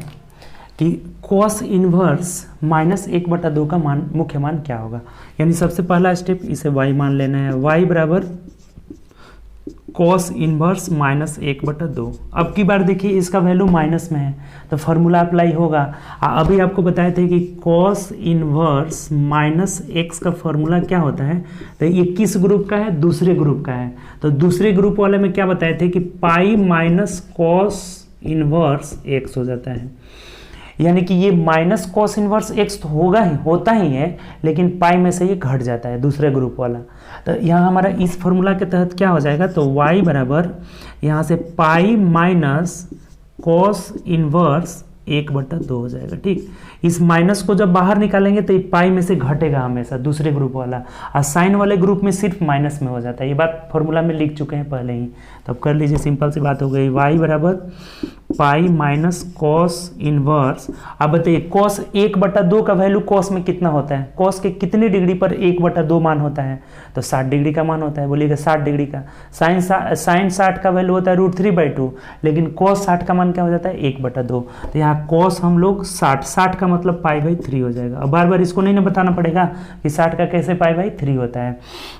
कि cos इनवर्स माइनस 1/2 का मान, मुख्य मान क्या होगा। यानी सबसे पहला स्टेप इसे y मान लेना है, y बराबर cos इनवर्स माइनस 1/2। अब की बार देखिए इसका वैल्यू माइनस में है तो फॉर्मूला अप्लाई होगा। अभी आपको बताए थे कि cos इनवर्स माइनस एक्स का फॉर्मूला क्या होता है, तो ये किस ग्रुप का है, दूसरे ग्रुप का है। तो दूसरे ग्रुप वाले में क्या बताए थे कि पाई माइनस कॉस इनवर्स एक्स हो जाता है। यानी कि ये माइनस कॉस इनवर्स एक्स तो होगा ही, होता ही है, लेकिन पाई में से ये घट जाता है दूसरे ग्रुप वाला। तो यहाँ हमारा इस फॉर्मूला के तहत क्या हो जाएगा, तो y बराबर यहाँ से पाई माइनस कॉस इनवर्स 1/2 हो जाएगा। ठीक, इस माइनस को जब बाहर निकालेंगे तो ये पाई में से घटेगा हमेशा, दूसरे ग्रुप वाला, और साइन वाले ग्रुप में सिर्फ माइनस में हो जाता है। ये बात फॉर्मूला में लिख चुके हैं पहले ही, तब कर लीजिए, सिंपल सी बात हो गई। y बराबर पाई माइनस कॉस इनवर्स। अब बताइए कॉस 1/2 का वैल्यू कॉस में कितना होता है, कॉस के कितने डिग्री पर 1/2 मान होता है, तो 60 डिग्री का मान होता है। बोलिएगा 60 डिग्री का। साइन 60 का वैल्यू होता है √3/2, लेकिन कॉस 60 का मान क्या हो जाता है, 1/2। तो यहाँ कॉस हम लोग 60 का मतलब पाई बाई थ्री हो जाएगा। अब बार बार इसको नहीं ना बताना पड़ेगा कि 60 का कैसे पाई बाई थ्री होता है।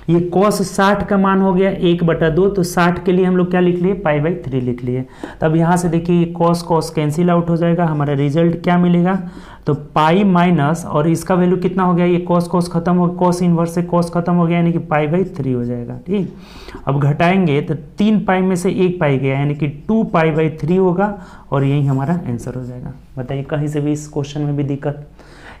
ये कॉस 60 का मान हो गया 1/2, तो 60 के लिए हम लोग क्या लिख लिए, पाई बाई थ्री लिख लिए। तब यहाँ से देखिए कॉस कॉस कैंसिल आउट हो जाएगा, हमारा रिजल्ट क्या मिलेगा, तो पाई माइनस, और इसका वैल्यू कितना हो गया, ये कॉस कॉस खत्म हो, कॉस इनवर्स से कॉस खत्म हो गया, यानी कि पाई बाई थ्री हो जाएगा। ठीक, अब घटाएंगे तो 3 पाई में से 1 पाई गया, यानी कि 2 पाई बाई थ्री होगा, और यही हमारा आंसर हो जाएगा। बताइए कहीं से भी इस क्वेश्चन में भी दिक्कत?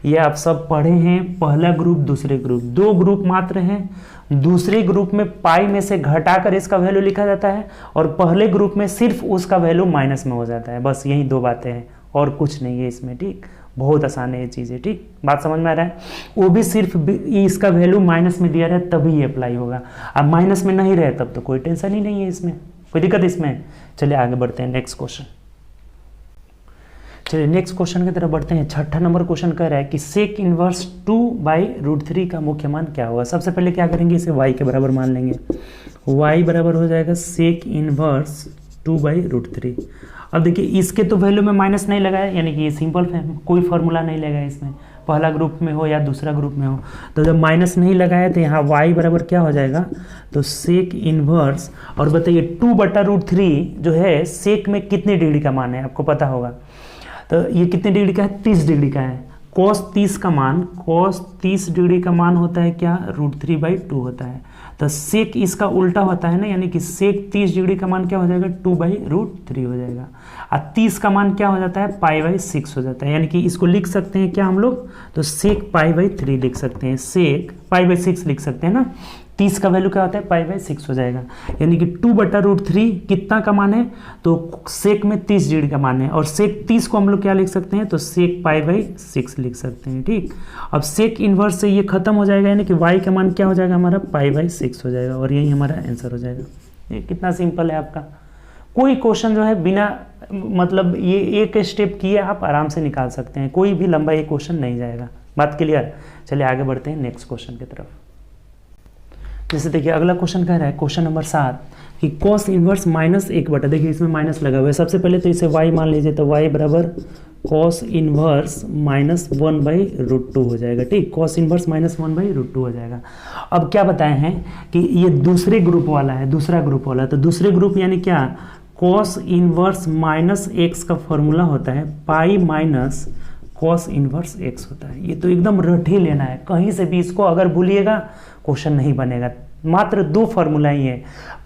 ये आप सब पढ़े हैं, पहला ग्रुप दूसरे ग्रुप, 2 ग्रुप मात्र हैं। दूसरे ग्रुप में पाई में से घटाकर इसका वैल्यू लिखा जाता है, और पहले ग्रुप में सिर्फ उसका वैल्यू माइनस में हो जाता है। बस यही 2 बातें हैं और कुछ नहीं है इसमें। ठीक, बहुत आसान है ये चीज़ें। ठीक, बात समझ में आ रहा है? वो भी सिर्फ इसका वैल्यू माइनस में दिया रहे तभी ये अप्लाई होगा, अब माइनस में नहीं रहे तब तो कोई टेंशन ही नहीं है इसमें, कोई दिक्कत इसमें। चलिए आगे बढ़ते हैं, नेक्स्ट क्वेश्चन। चलिए नेक्स्ट क्वेश्चन की तरफ बढ़ते हैं। 6ठा नंबर क्वेश्चन कह रहा है कि सेक इनवर्स 2/√3 का मुख्य मान क्या होगा। सबसे पहले क्या करेंगे, इसे y के बराबर मान लेंगे। y बराबर हो जाएगा सेक इनवर्स 2/√3। अब देखिए इसके तो वैल्यू में माइनस नहीं लगाया, यानी कि ये सिंपल है, कोई फॉर्मूला नहीं लगा इसमें, पहला ग्रुप में हो या दूसरा ग्रुप में हो। तो जब माइनस नहीं लगाया तो यहाँ y बराबर क्या हो जाएगा, तो सेक इनवर्स, और बताइए 2/√3 जो है सेक में कितने डिग्री का मान है, आपको पता होगा। तो ये कितने डिग्री का है, 30 डिग्री का है। cos 30 का मान, cos 30 डिग्री का मान होता है क्या, √3/2 होता है। तो सेक इसका उल्टा होता है ना, यानी कि सेक 30 डिग्री का मान क्या हो जाएगा, 2/√3 हो जाएगा। और 30 का मान क्या हो जाता है, पाई/6 हो जाता है। यानी कि इसको लिख सकते हैं क्या हम लोग, तो सेक पाई/3 लिख सकते हैं, सेक पाई/6 लिख सकते हैं ना। 30 का वैल्यू क्या होता है, पाई बाई 6 हो जाएगा। यानी कि 2/√3 कितना का मान है, तो सेक में 30 डिग्री का मान है, और सेक 30 को हम लोग क्या लिख सकते हैं, तो सेक पाई बाई 6 लिख सकते हैं। ठीक, अब सेक इन्वर्स से ये खत्म हो जाएगा, यानी कि वाई का मान क्या हो जाएगा हमारा, पाई बाई 6 हो जाएगा, और यही हमारा आंसर हो जाएगा। ये कितना सिंपल है आपका, कोई क्वेश्चन जो है बिना मतलब ये एक स्टेप किए आप आराम से निकाल सकते हैं, कोई भी लंबा ये क्वेश्चन नहीं जाएगा। बात क्लियर। चलिए आगे बढ़ते हैं नेक्स्ट क्वेश्चन की तरफ। जैसे देखिए अगला क्वेश्चन कह रहा है, क्वेश्चन नंबर 7 कि कॉस इनवर्स -1/, देखिए इसमें माइनस लगा हुआ है। सबसे पहले तो इसे y मान लीजिए, तो y बराबर कॉस इनवर्स -1/√2 हो जाएगा। ठीक, कॉस इनवर्स -1/√2 हो जाएगा। अब क्या बताए हैं कि ये दूसरे ग्रुप वाला है, दूसरा ग्रुप वाला है, तो दूसरे ग्रुप यानी क्या, कॉस इनवर्स -x का फॉर्मूला होता है पाई माइनस कॉस इनवर्स x होता है। ये तो एकदम रट ही लेना है, कहीं से भी इसको अगर भूलिएगा क्वेश्चन नहीं बनेगा। मात्र 2 फॉर्मूला ही है,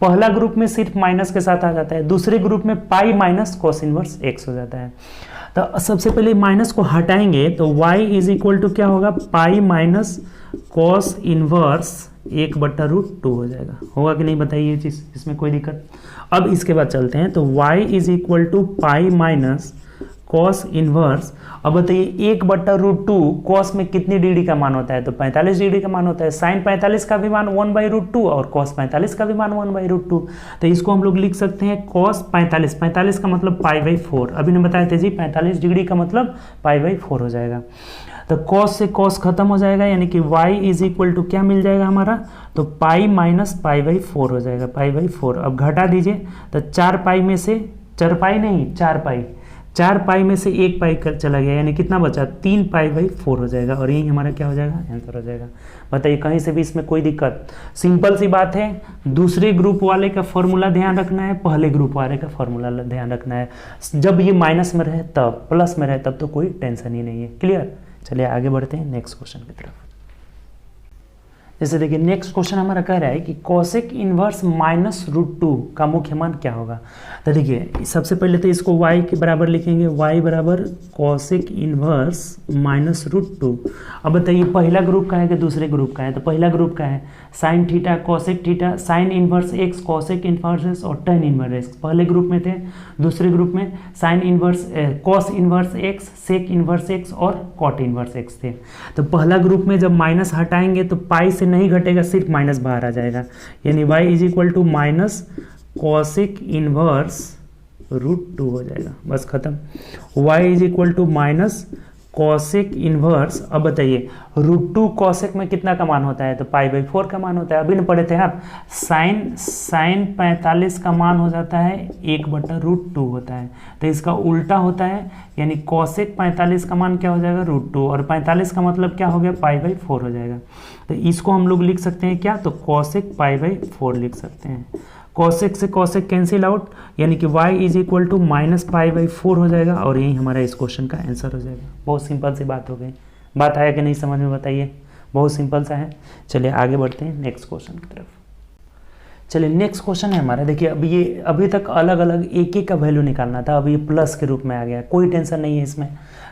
पहला ग्रुप में सिर्फ माइनस के साथ आ जाता है, दूसरे ग्रुप में पाई माइनस कॉस इनवर्स x हो जाता है। तो सबसे पहले माइनस को हटाएंगे तो y इज इक्वल टू क्या होगा, पाई माइनस कॉस इनवर्स 1/√2 हो जाएगा। होगा कि नहीं बताइए ये चीज़, इसमें कोई दिक्कत। अब इसके बाद चलते हैं, तो y is equal to pi minus cos inverse. अब बताइए 1/√2 कॉस में कितनी डिग्री का मान होता है, तो 45 डिग्री का मान होता है। साइन 45 का भी मान 1/√2 और कॉस 45 का भी मान 1/√2, तो इसको हम लोग लिख सकते हैं कॉस 45 का मतलब पाई बाई 4। अभी ने बताया थे जी 45 डिग्री का मतलब पाई बाई 4 हो जाएगा। तो कॉस से कॉस खत्म हो जाएगा, यानी कि y इज इक्वल टू क्या मिल जाएगा हमारा, तो पाई माइनस पाई बाई 4 हो जाएगा, पाई बाई 4। अब घटा दीजिए, तो 4 पाई में से 4 पाई नहीं 4 पाई, 4 पाई में से 1 पाई कर चला गया, यानी कितना बचा, 3 पाई बाई 4 हो जाएगा, और यही हमारा क्या हो जाएगा, आंसर हो जाएगा। बताइए कहीं से भी इसमें कोई दिक्कत, सिंपल सी बात है। दूसरे ग्रुप वाले का फॉर्मूला ध्यान रखना है, पहले ग्रुप वाले का फॉर्मूला ध्यान रखना है। जब ये माइनस में रहे तब, प्लस में रहे तब तो कोई टेंशन ही नहीं है। क्लियर। चलिए आगे बढ़ते हैं नेक्स्ट क्वेश्चन की तरफ। जैसे देखिए नेक्स्ट क्वेश्चन हमारा कह रहा है कि कोसेक इनवर्स -√2 का मुख्य मान क्या होगा। तो देखिए सबसे पहले तो इसको y के बराबर लिखेंगे, y बराबर कोसेक इनवर्स -√2। अब बताइए पहला ग्रुप का है कि दूसरे ग्रुप का है, तो पहला ग्रुप का है sine theta cosec theta sine inverse x cosec inverse x और टेन इनवर्स x पहले ग्रुप में थे। दूसरे ग्रुप में sine inverse cos inverse x sec inverse x और कॉट इनवर्स x थे। तो पहला ग्रुप में जब माइनस हटाएंगे तो पाई से नहीं घटेगा, सिर्फ माइनस बाहर आ जाएगा, यानी y is equal to minus cosec inverse √2 हो जाएगा, बस खत्म। y is equal to minus cosec inverse. अब बताइए √2 कॉसेक में कितना का मान होता है, तो पाई बाई 4 का मान होता है। अभी न पढ़े थे आप, साइन 45 का मान हो जाता है 1/√2 होता है, तो इसका उल्टा होता है, यानी कॉसेक 45 का मान क्या हो जाएगा, √2, और 45 का मतलब क्या हो गया, पाई बाई 4 हो जाएगा। तो इसको हम लोग लिख सकते हैं क्या, तो कॉसेक पाई बाई 4 लिख सकते हैं। कॉसेक से कॉसेक कैंसिल आउट, यानी कि y is equal to minus pi by 4 हो जाएगा, और यही हमारा इस क्वेश्चन का आंसर हो जाएगा। बहुत सिंपल सी बात हो गई। बात आया कि नहीं समझ में, बताइए। बहुत सिंपल सा है। चलिए आगे बढ़ते हैं नेक्स्ट क्वेश्चन की तरफ। चलिए नेक्स्ट क्वेश्चन है हमारा, देखिए अभी तक अलग अलग एक का वैल्यू निकालना था, अब ये प्लस के रूप में आ गया, कोई टेंशन नहीं है इसमें।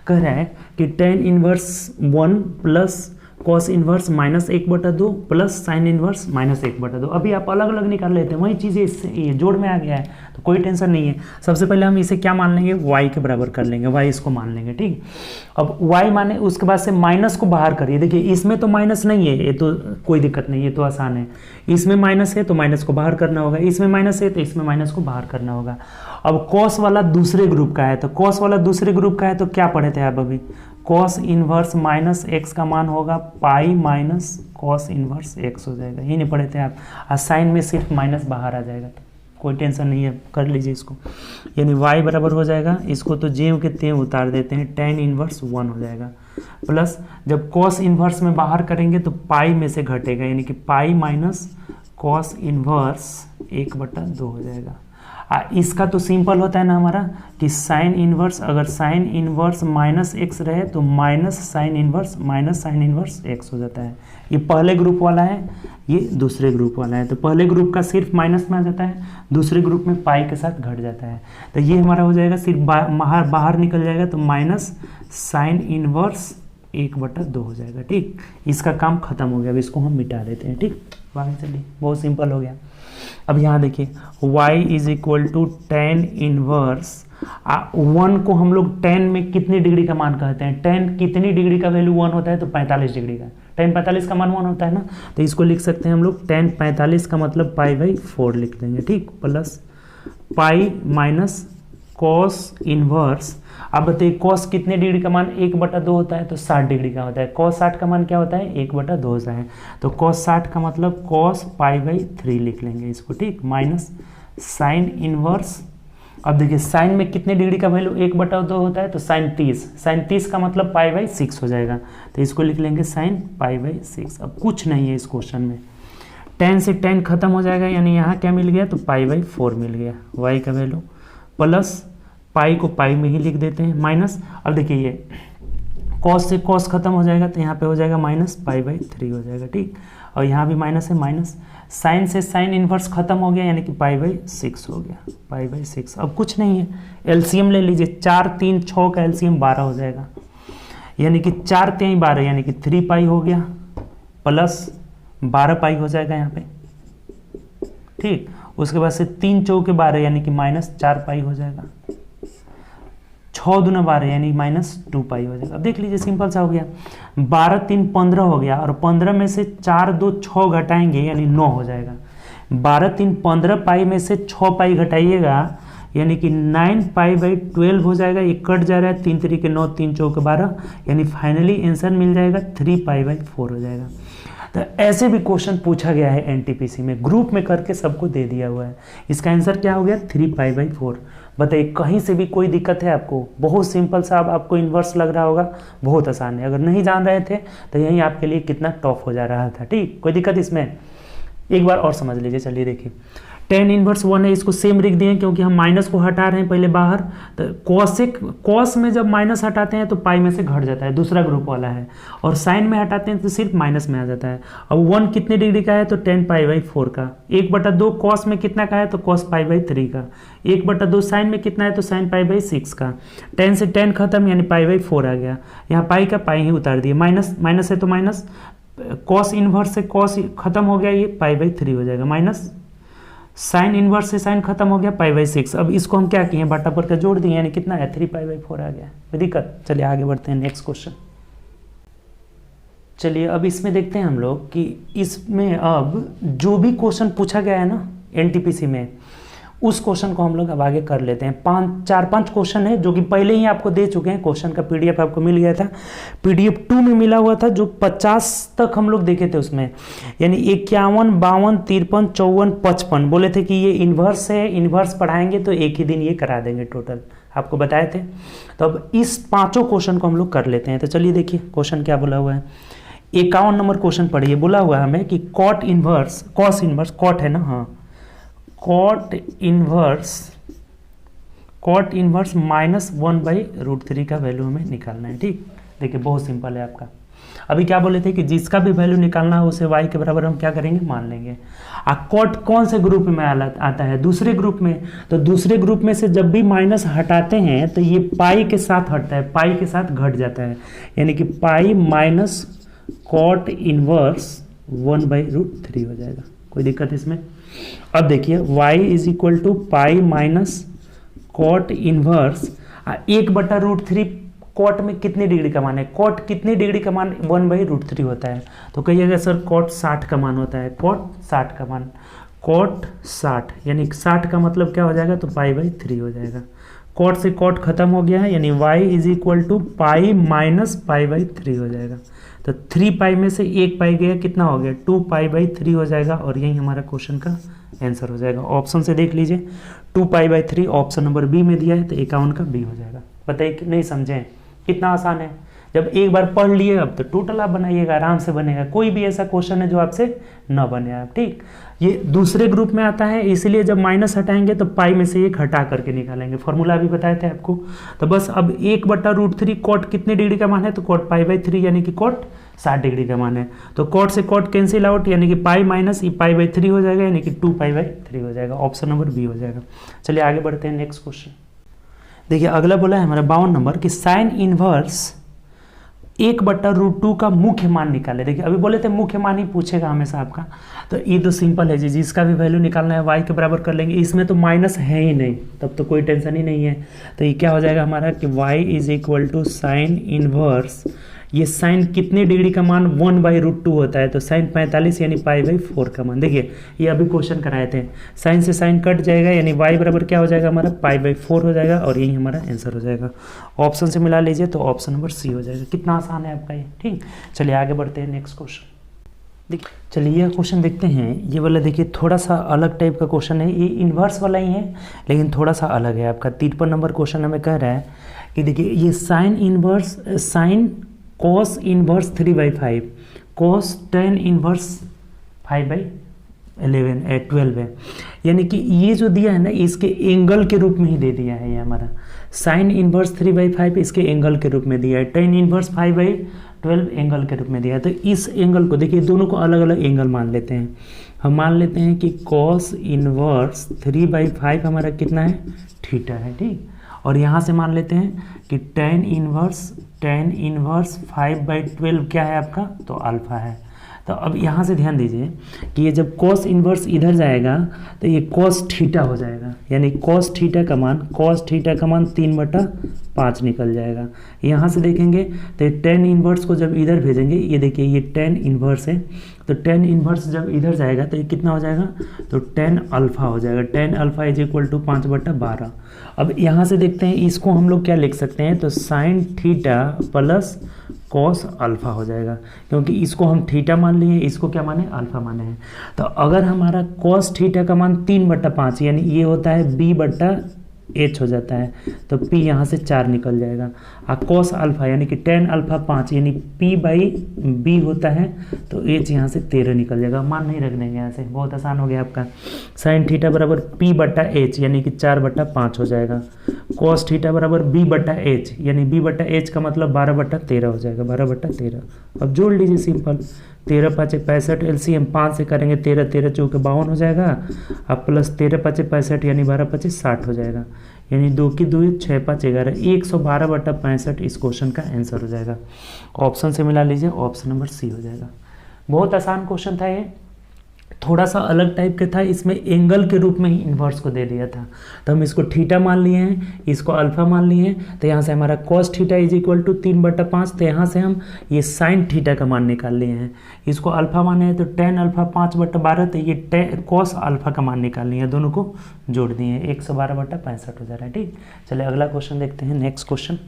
कह रहा है कि tan inverse 1 plus cos inverse -1/2 plus sign inverse -1/2। अभी आप अलग अलग निकाल लेते हैं, वही चीज़ें इससे ये जोड़ में आ गया है, तो कोई टेंशन नहीं है। सबसे पहले हम इसे क्या मान लेंगे, y के बराबर कर लेंगे, y इसको मान लेंगे। ठीक, अब y माने उसके बाद से माइनस को बाहर करिए। देखिए इसमें तो माइनस नहीं है, ये तो कोई दिक्कत नहीं है, ये तो आसान है। इसमें माइनस है तो माइनस को बाहर करना होगा, इसमें माइनस है तो इसमें माइनस को बाहर करना होगा। अब कॉस वाला दूसरे ग्रुप का है, तो कॉस वाला दूसरे ग्रुप का है, तो क्या पढ़े थे आप अभी, कॉस इनवर्स -x का मान होगा पाई माइनस कॉस इनवर्स x हो जाएगा, ये नहीं पढ़े थे आप। और साइन में सिर्फ माइनस बाहर आ जाएगा, तो कोई टेंशन नहीं है, कर लीजिए इसको। यानी y बराबर हो जाएगा, इसको तो ज्यों के त्यों उतार देते हैं, टेन इनवर्स 1 हो जाएगा, प्लस जब कॉस इनवर्स में बाहर करेंगे तो पाई में से घटेगा, यानी कि पाई माइनस कॉस इनवर्स 1/2 हो जाएगा। इसका तो सिंपल होता है ना हमारा कि साइन इनवर्स, अगर साइन इनवर्स -x रहे तो माइनस साइन इनवर्स x हो जाता है। ये पहले ग्रुप वाला है, ये दूसरे ग्रुप वाला है, तो पहले ग्रुप का सिर्फ माइनस में आ जाता है, दूसरे ग्रुप में पाई के साथ घट जाता है। तो ये हमारा हो जाएगा सिर्फ बाहर निकल जाएगा, तो माइनस साइन इनवर्स 1/2 हो जाएगा। ठीक, इसका काम खत्म हो गया। अब इसको हम मिटा देते हैं। ठीक, आगे चलिए, बहुत सिंपल हो गया। अब यहाँ देखिए y is equal to tan inverse 1 को हम लोग tan में कितनी डिग्री का मान कहते हैं? tan कितनी डिग्री का वैल्यू 1 होता है? तो 45 डिग्री का। tan 45 का मान 1 होता है ना, तो इसको लिख सकते हैं हम लोग tan 45 का मतलब π/4 लिख देंगे। ठीक, plus pi minus cos inverse. अब बताइए cos कितने डिग्री का मान 1/2 होता है? तो 60 डिग्री का होता है। cos 60 का मान क्या होता है? 1/2 होता है। तो cos 60 का मतलब cos π/3 लिख लेंगे इसको। ठीक, माइनस साइन इनवर्स। अब देखिए साइन में कितने डिग्री का वैल्यू 1/2 होता है? तो साइन 30 का मतलब π/6 हो जाएगा। तो इसको लिख लेंगे साइन π/6। अब कुछ नहीं है इस क्वेश्चन में, tan से tan खत्म हो जाएगा, यानी यहाँ क्या मिल गया? तो π/4 मिल गया y का वैल्यू, प्लस पाई को पाई में ही लिख देते हैं, माइनस। अब देखिए ये cos से cos खत्म हो जाएगा, तो यहाँ पे हो जाएगा माइनस π/3 हो जाएगा। ठीक, और यहाँ भी माइनस है, माइनस साइन से साइन इनवर्स खत्म हो गया, यानी कि π/6 हो गया, π/6। अब कुछ नहीं है, एलसीएम ले लीजिए। 4 3 6 का एलसीएम 12 हो जाएगा, यानी कि 4 3 12, यानी कि 3 पाई हो गया, प्लस 12 पाई हो जाएगा यहाँ पे। ठीक, उसके बाद से 3 चौके 12, यानी कि माइनस 4 पाई हो जाएगा। 6 दूना 12, यानी माइनस 2 पाई हो जाएगा। अब देख लीजिए, सिंपल सा हो गया। 12 3 15 हो गया, और 15 में से 4 2 6 घटाएंगे, यानी 9 हो जाएगा। 12 3 15 पाई में से 6 पाई घटाइएगा, यानी कि 9 π/12 हो जाएगा। ये कट जा रहा है, 3 3 के 9, 3 चौके 12, यानी फाइनली आंसर मिल जाएगा 3 π/4 हो जाएगा। तो ऐसे भी क्वेश्चन पूछा गया है एनटीपीसी में, ग्रुप में करके सबको दे दिया हुआ है। इसका आंसर क्या हो गया? 3 π/4। बताइए, कहीं से भी कोई दिक्कत है आपको? बहुत सिंपल सा, अब आपको इन्वर्स लग रहा होगा, बहुत आसान है। अगर नहीं जान रहे थे तो यही आपके लिए कितना टफ हो जा रहा था। ठीक, कोई दिक्कत इसमें? एक बार और समझ लीजिए। चलिए देखिए, tan इनवर्स 1 है, इसको सेम लिख दिए क्योंकि हम माइनस को हटा रहे हैं पहले बाहर। तो cos में जब माइनस हटाते हैं तो पाई में से घट जाता है, दूसरा ग्रुप वाला है, और साइन में हटाते हैं तो सिर्फ माइनस में आ जाता है। अब 1 कितने डिग्री का है? तो tan π/4 का। 1/2 cos में कितना का है? तो cos π/3 का। 1/2 साइन में कितना है? तो साइन π/6 का। tan से tan खत्म, यानी π/4 आ गया। यहाँ पाई का पाई ही उतार दिए, माइनस माइनस है तो माइनस, cos इनवर्स से cos खत्म हो गया, ये π/3 हो जाएगा, माइनस साइन इनवर्स से साइन खत्म हो गया, π/6। अब इसको हम क्या किए? बटा पर का जोड़ दिए, यानी कितना है? 3 π/4 आ गया। कोई दिक्कत? चलिए आगे बढ़ते हैं, नेक्स्ट क्वेश्चन। चलिए अब इसमें देखते हैं हम लोग कि इसमें अब जो भी क्वेश्चन पूछा गया है ना एनटीपीसी में, उस क्वेश्चन को हम लोग अब आगे कर लेते हैं। 4-5 क्वेश्चन है जो कि पहले ही आपको दे चुके हैं। क्वेश्चन का पीडीएफ आपको मिल गया था, पीडीएफ 2 में मिला हुआ था, जो 50 तक हम लोग देखे थे उसमें, यानी 51 52 53 54 55 बोले थे कि ये इन्वर्स है, इन्वर्स पढ़ाएंगे तो एक ही दिन ये करा देंगे टोटल, आपको बताए थे। तो अब इस 5 क्वेश्चन को हम लोग कर लेते हैं। तो चलिए देखिए क्वेश्चन क्या बोला हुआ है। 51 नंबर क्वेश्चन पढ़िए। बोला हुआ है हमें कि cos इनवर्स cot है ना, हाँ, cot इनवर्स -1/√3 का वैल्यू हमें निकालना है। ठीक, देखिए बहुत सिंपल है आपका। अभी क्या बोले थे कि जिसका भी वैल्यू निकालना है उसे y के बराबर हम क्या करेंगे? मान लेंगे। cot कौन से ग्रुप में आता है? दूसरे ग्रुप में। तो दूसरे ग्रुप में से जब भी माइनस हटाते हैं तो ये पाई के साथ हटता है, पाई के साथ घट जाता है, यानी कि पाई माइनस cot इनवर्स 1/√3 हो जाएगा। कोई दिक्कत इसमें? अब देखिए y is equal to pi minus cot inverse 1/√3। cot में कितने डिग्री का मान है? cot कितने डिग्री का मान 1/√3 होता है? तो कहिएगा सर cot 60 का मान होता है। cot 60 का मान, cot 60 यानी 60 का मतलब क्या हो जाएगा? तो π/3 हो जाएगा। cot से cot खत्म हो गया है, यानी y is equal to pi minus π/3 हो जाएगा। तो 3 पाई में से 1 पाई गया, कितना हो गया? 2 π/3 हो जाएगा, और यही हमारा क्वेश्चन का आंसर हो जाएगा। ऑप्शन से देख लीजिए, 2 π/3 ऑप्शन नंबर बी में दिया है, तो 51 का बी हो जाएगा। बताइए कि नहीं समझें? कितना आसान है। जब एक बार पढ़ लिए अब तो टोटल आप बनाइएगा, आराम से बनेगा। कोई भी ऐसा क्वेश्चन है जो आपसे न बने आप। ठीक, ये दूसरे ग्रुप में आता है, इसलिए जब माइनस हटाएंगे तो पाई में से 1 हटा करके निकालेंगे। फॉर्मूला भी बताए थे आपको। तो बस अब 1/√3 cot कितने डिग्री का मान है? तो cot π/3, यानी कि cot 60 डिग्री का मान है। तो cot से cot कैंसिल आउट, यानी कि पाई माइनस π/3 हो जाएगा, यानी कि 2 π/3 हो जाएगा। ऑप्शन नंबर बी हो जाएगा। चलिए आगे बढ़ते हैं, नेक्स्ट क्वेश्चन। देखिए अगला बोला है हमारा 52 नंबर कि साइन इनवर्स 1/√2 का मुख्य मान निकाले। देखिए अभी बोले थे मुख्य मान ही पूछेगा हमेशा आपका, तो ये तो सिंपल है जी, जिसका भी वैल्यू निकालना है y के बराबर कर लेंगे। इसमें तो माइनस है ही नहीं, तब तो कोई टेंशन ही नहीं है। तो ये क्या हो जाएगा हमारा कि y is equal to sine inverse, ये साइन कितने डिग्री का मान 1/√2 होता है, तो साइन 45 यानी π/4 का मान। देखिए ये अभी क्वेश्चन कराए थे, साइन से साइन कट जाएगा यानी y बराबर क्या हो जाएगा हमारा π/4 हो जाएगा, और यही हमारा आंसर हो जाएगा। ऑप्शन से मिला लीजिए तो ऑप्शन नंबर सी हो जाएगा। कितना आसान है आपका ये, ठीक। चलिए आगे बढ़ते हैं नेक्स्ट क्वेश्चन। देखिए चलिए यह क्वेश्चन देखते हैं। ये वाला देखिए थोड़ा सा अलग टाइप का क्वेश्चन है, ये इन्वर्स वाला ही है लेकिन थोड़ा सा अलग है आपका। 53 नंबर क्वेश्चन हमें कह रहा है कि देखिए ये sine cos inverse 3/5 cos tan inverse 5/12 है, यानी कि ये जो दिया है ना इसके एंगल के रूप में ही दे दिया है। ये हमारा साइन इनवर्स 3/5 इसके एंगल के रूप में दिया है, टेन इनवर्स 5/12 एंगल के रूप में दिया है। तो इस एंगल को देखिए दोनों को अलग अलग एंगल मान लेते हैं। हम मान लेते हैं कि कॉस इनवर्स 3/5 हमारा कितना है, थीटा है, ठीक। और यहाँ से मान लेते हैं कि टेन इनवर्स 5/12 क्या है आपका, तो अल्फा है। तो अब यहाँ से ध्यान दीजिए कि ये जब कॉस इनवर्स इधर जाएगा तो ये कॉस थीटा हो जाएगा, यानी कॉस थीटा का मान 3/5 निकल जाएगा। यहाँ से देखेंगे तो टेन इनवर्स को जब इधर भेजेंगे, ये देखिए ये टेन इनवर्स है, तो टेन इनवर्स जब इधर जाएगा तो ये कितना हो जाएगा, तो टेन अल्फा हो जाएगा। Tan alpha is equal to 5/12। अब यहाँ से देखते हैं इसको हम लोग क्या लिख सकते हैं, तो sine theta plus cos alpha हो जाएगा, क्योंकि इसको हम थीटा मान लिए, इसको क्या माने, अल्फा माने हैं। तो अगर हमारा कॉस थीटा का मान 3/5 यानी ये होता है b/h हो जाता है, तो p यहाँ से 4 निकल जाएगा। और कॉस अल्फा यानी कि टेन अल्फा 5 यानी p/b होता है, तो h यहाँ से 13 निकल जाएगा। मान नहीं रख देंगे यहाँ से, बहुत आसान हो गया आपका। साइन थीटा बराबर p/h यानी कि 4/5 हो जाएगा। कॉस थीटा बराबर b/h यानी b/h का मतलब 12/13 हो जाएगा, 12/13। अब जोड़ लीजिए सिंपल, 13×5 = 65, एलसीएम 5 से करेंगे 13, 13×4 = 52 हो जाएगा। अब प्लस 13×5 = 65 यानी 12×5 = 60 हो जाएगा, यानी 2 की 2 6×5 11, 112/65 इस क्वेश्चन का आंसर हो जाएगा। ऑप्शन से मिला लीजिए, ऑप्शन नंबर सी हो जाएगा। बहुत आसान क्वेश्चन था ये, थोड़ा सा अलग टाइप का था, इसमें एंगल के रूप में ही इन्वर्स को दे दिया था। तो हम इसको थीटा मान लिए हैं, इसको अल्फा मान लिए हैं, तो यहाँ से हमारा cos theta is equal to 3/5, तो यहाँ से हम ये साइन थीटा का मान निकाल लिए हैं। इसको अल्फा माने हैं तो टेन अल्फा 5/12, तो ये कॉस अल्फा का मान निकाल लिए हैं, दोनों को जोड़ दिए हैं, 112/65 हो जा रहा है, ठीक। चलिए अगला क्वेश्चन देखते हैं, नेक्स्ट क्वेश्चन।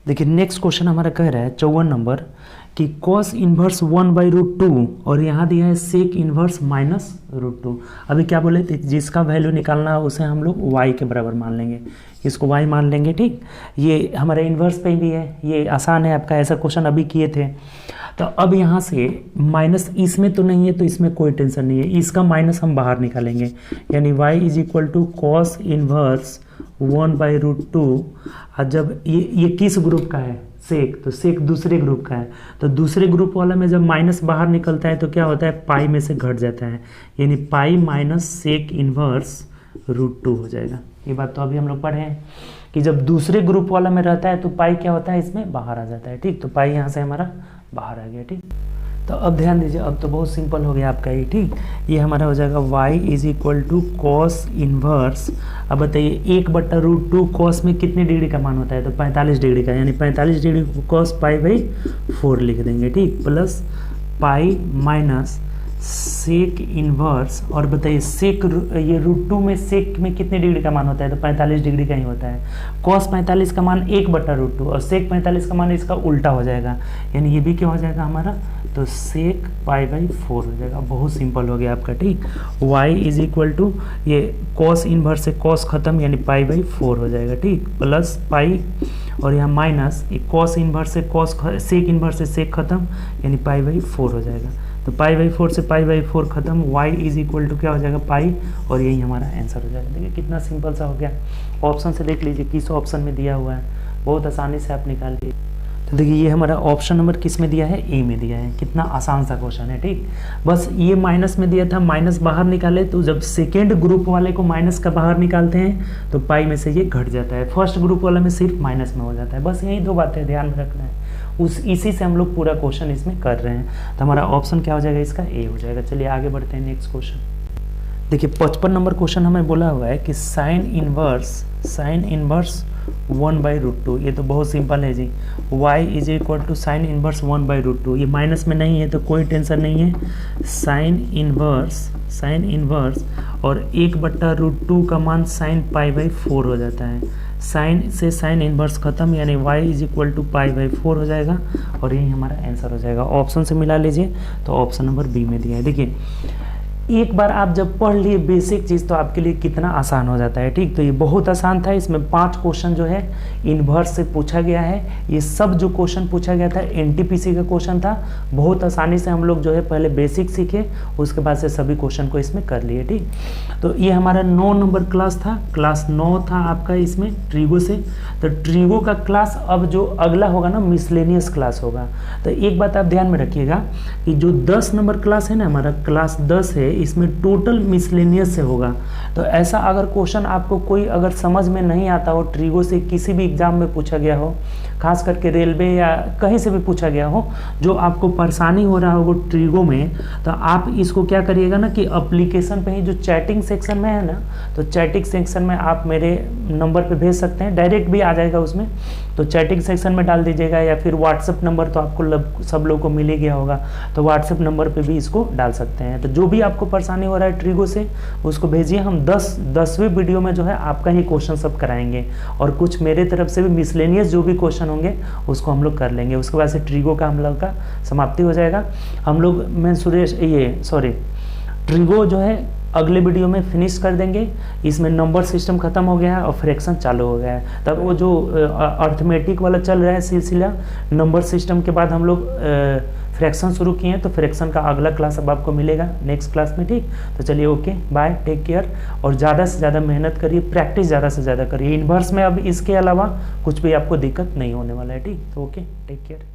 देखिए नेक्स्ट क्वेश्चन हमारा कह रहा है 54 नंबर कि कॉस इनवर्स 1/√2 और यहाँ दिया है सेक इनवर्स -√2। अभी क्या बोले थे, जिसका वैल्यू निकालना है उसे हम लोग y के बराबर मान लेंगे, इसको y मान लेंगे, ठीक। ये हमारे इन्वर्स पे भी है, ये आसान है आपका, ऐसा क्वेश्चन अभी किए थे। तो अब यहाँ से माइनस इसमें तो नहीं है तो इसमें कोई टेंशन नहीं है, इसका माइनस हम बाहर निकालेंगे, यानी y is equal to cos inverse 1/√2। और जब ये किस ग्रुप का है, सेक, तो सेक दूसरे ग्रुप का है, तो दूसरे ग्रुप वाला में जब माइनस बाहर निकलता है तो क्या होता है, पाई में से घट जाता है, यानी पाई माइनस सेक इनवर्स √2 हो जाएगा। ये बात तो अभी हम लोग पढ़े हैं कि जब दूसरे ग्रुप वाला में रहता है तो पाई क्या होता है, इसमें बाहर आ जाता है, ठीक। तो पाई यहाँ से हमारा बाहर आ गया, ठीक। तो अब ध्यान दीजिए, अब तो बहुत सिंपल हो गया आपका ये, ठीक। ये हमारा हो जाएगा y is equal to cos inverse. अब बताइए 1/√2 कॉस में कितने डिग्री का मान होता है, तो 45 डिग्री का, यानी 45 डिग्री को कॉस π/4 लिख देंगे, ठीक, plus pi minus sec inverse. और बताइए सेक ये √2 में सेक में कितने डिग्री का मान होता है, तो 45 डिग्री का ही होता है। कॉस 45 का मान 1/√2 और सेक 45 का मान इसका उल्टा हो जाएगा, यानी ये भी क्या हो जाएगा हमारा, तो सेक π/4 हो जाएगा। बहुत सिंपल हो गया आपका, ठीक। y इज इक्वल टू ये कॉस इनवर्स से कॉस खत्म यानी π/4 हो जाएगा, ठीक, प्लस पाई और यहाँ माइनस कॉस इनवर्स से कॉस सेक इनवर्स से सेक खत्म यानी π/4 हो जाएगा। तो π/4 से π/4 खत्म, y इज इक्वल टू क्या हो जाएगा, पाई, और यही हमारा आंसर हो जाएगा। देखिए कितना सिंपल सा हो गया। ऑप्शन से देख लीजिए किस ऑप्शन में दिया हुआ है, बहुत आसानी से आप निकाल लीजिए। तो देखिए ये हमारा ऑप्शन नंबर किस में दिया है, ए में दिया है। कितना आसान सा क्वेश्चन है, ठीक। बस ये माइनस में दिया था, माइनस बाहर निकाले, तो जब सेकेंड ग्रुप वाले को माइनस का बाहर निकालते हैं तो पाई में से ये घट जाता है, फर्स्ट ग्रुप वाला में सिर्फ माइनस में हो जाता है। बस यही दो बातें ध्यान में रखना है। इसी से हम लोग पूरा क्वेश्चन इसमें कर रहे हैं। तो हमारा ऑप्शन क्या हो जाएगा, इसका ए हो जाएगा। चलिए आगे बढ़ते हैं नेक्स्ट क्वेश्चन। देखिए 55 नंबर क्वेश्चन हमें बोला हुआ है कि साइन इनवर्स 1/√2। ये तो बहुत सिंपल है जी। y is equal to sine inverse 1/√2। ये माइनस में नहीं है तो कोई टेंशन नहीं है। साइन इनवर्स और 1/√2 का मान साइन π/4 हो जाता है। साइन से साइन इनवर्स खत्म, यानी y इज इक्वल टू π/4 हो जाएगा और यही हमारा आंसर हो जाएगा। ऑप्शन से मिला लीजिए तो ऑप्शन नंबर बी में दिया है। देखिए एक बार आप जब पढ़ लिए बेसिक चीज़ तो आपके लिए कितना आसान हो जाता है। ठीक, तो ये बहुत आसान था। इसमें 5 क्वेश्चन जो है इन्वर्स से पूछा गया है। ये सब जो क्वेश्चन पूछा गया था एनटीपीसी का क्वेश्चन था। बहुत आसानी से हम लोग जो है पहले बेसिक सीखे, उसके बाद से सभी क्वेश्चन को इसमें कर लिए। ठीक, तो ये हमारा 9 नंबर क्लास था, क्लास 9 था आपका इसमें ट्रीगो से। तो ट्रीगो का क्लास अब जो अगला होगा ना मिसलेनियस क्लास होगा। तो एक बात आप ध्यान में रखिएगा कि जो 10 नंबर क्लास है ना, हमारा क्लास 10 है, इसमें टोटल मिसलेनियस से होगा। तो ऐसा अगर क्वेश्चन आपको कोई अगर समझ में नहीं आता हो, ट्रीगो से किसी भी एग्जाम में पूछा गया हो, खास करके रेलवे या कहीं से भी पूछा गया हो, जो आपको परेशानी हो रहा हो ट्रीगो में, तो आप इसको क्या करिएगा ना कि एप्लीकेशन पे ही जो चैटिंग सेक्शन में है ना, तो चैटिंग सेक्शन में आप मेरे नंबर पे भेज सकते हैं, डायरेक्ट भी आ जाएगा उसमें। तो चैटिंग सेक्शन में डाल दीजिएगा या फिर व्हाट्सएप नंबर तो आपको सब लोग को मिल ही गया होगा, तो व्हाट्सएप नंबर पे भी इसको डाल सकते हैं। तो जो भी आपको परेशानी हो रहा है ट्रीगो से उसको भेजिए। हम 10वें वीडियो में जो है आपका ही क्वेश्चन सब कराएंगे और कुछ मेरे तरफ से भी मिसलेनियस जो भी क्वेश्चन होंगे उसको हम लोग कर लेंगे। उसके बाद से ट्रीगो का हम लोग का समाप्ति हो जाएगा। हम लोग ट्रीगो जो है अगले वीडियो में फिनिश कर देंगे। इसमें नंबर सिस्टम खत्म हो गया है और फ्रैक्शन चालू हो गया है। तब वो जो अर्थमेटिक वाला चल रहा है सिलसिला, नंबर सिस्टम के बाद हम लोग फ्रैक्शन शुरू किए हैं, तो फ्रैक्शन का अगला क्लास अब आपको मिलेगा नेक्स्ट क्लास में। ठीक, तो चलिए ओके बाय, टेक केयर। और ज़्यादा से ज़्यादा मेहनत करिए, प्रैक्टिस ज़्यादा से ज़्यादा करिए। इन्वर्स में अब इसके अलावा कुछ भी आपको दिक्कत नहीं होने वाला है। ठीक, तो ओके टेक केयर।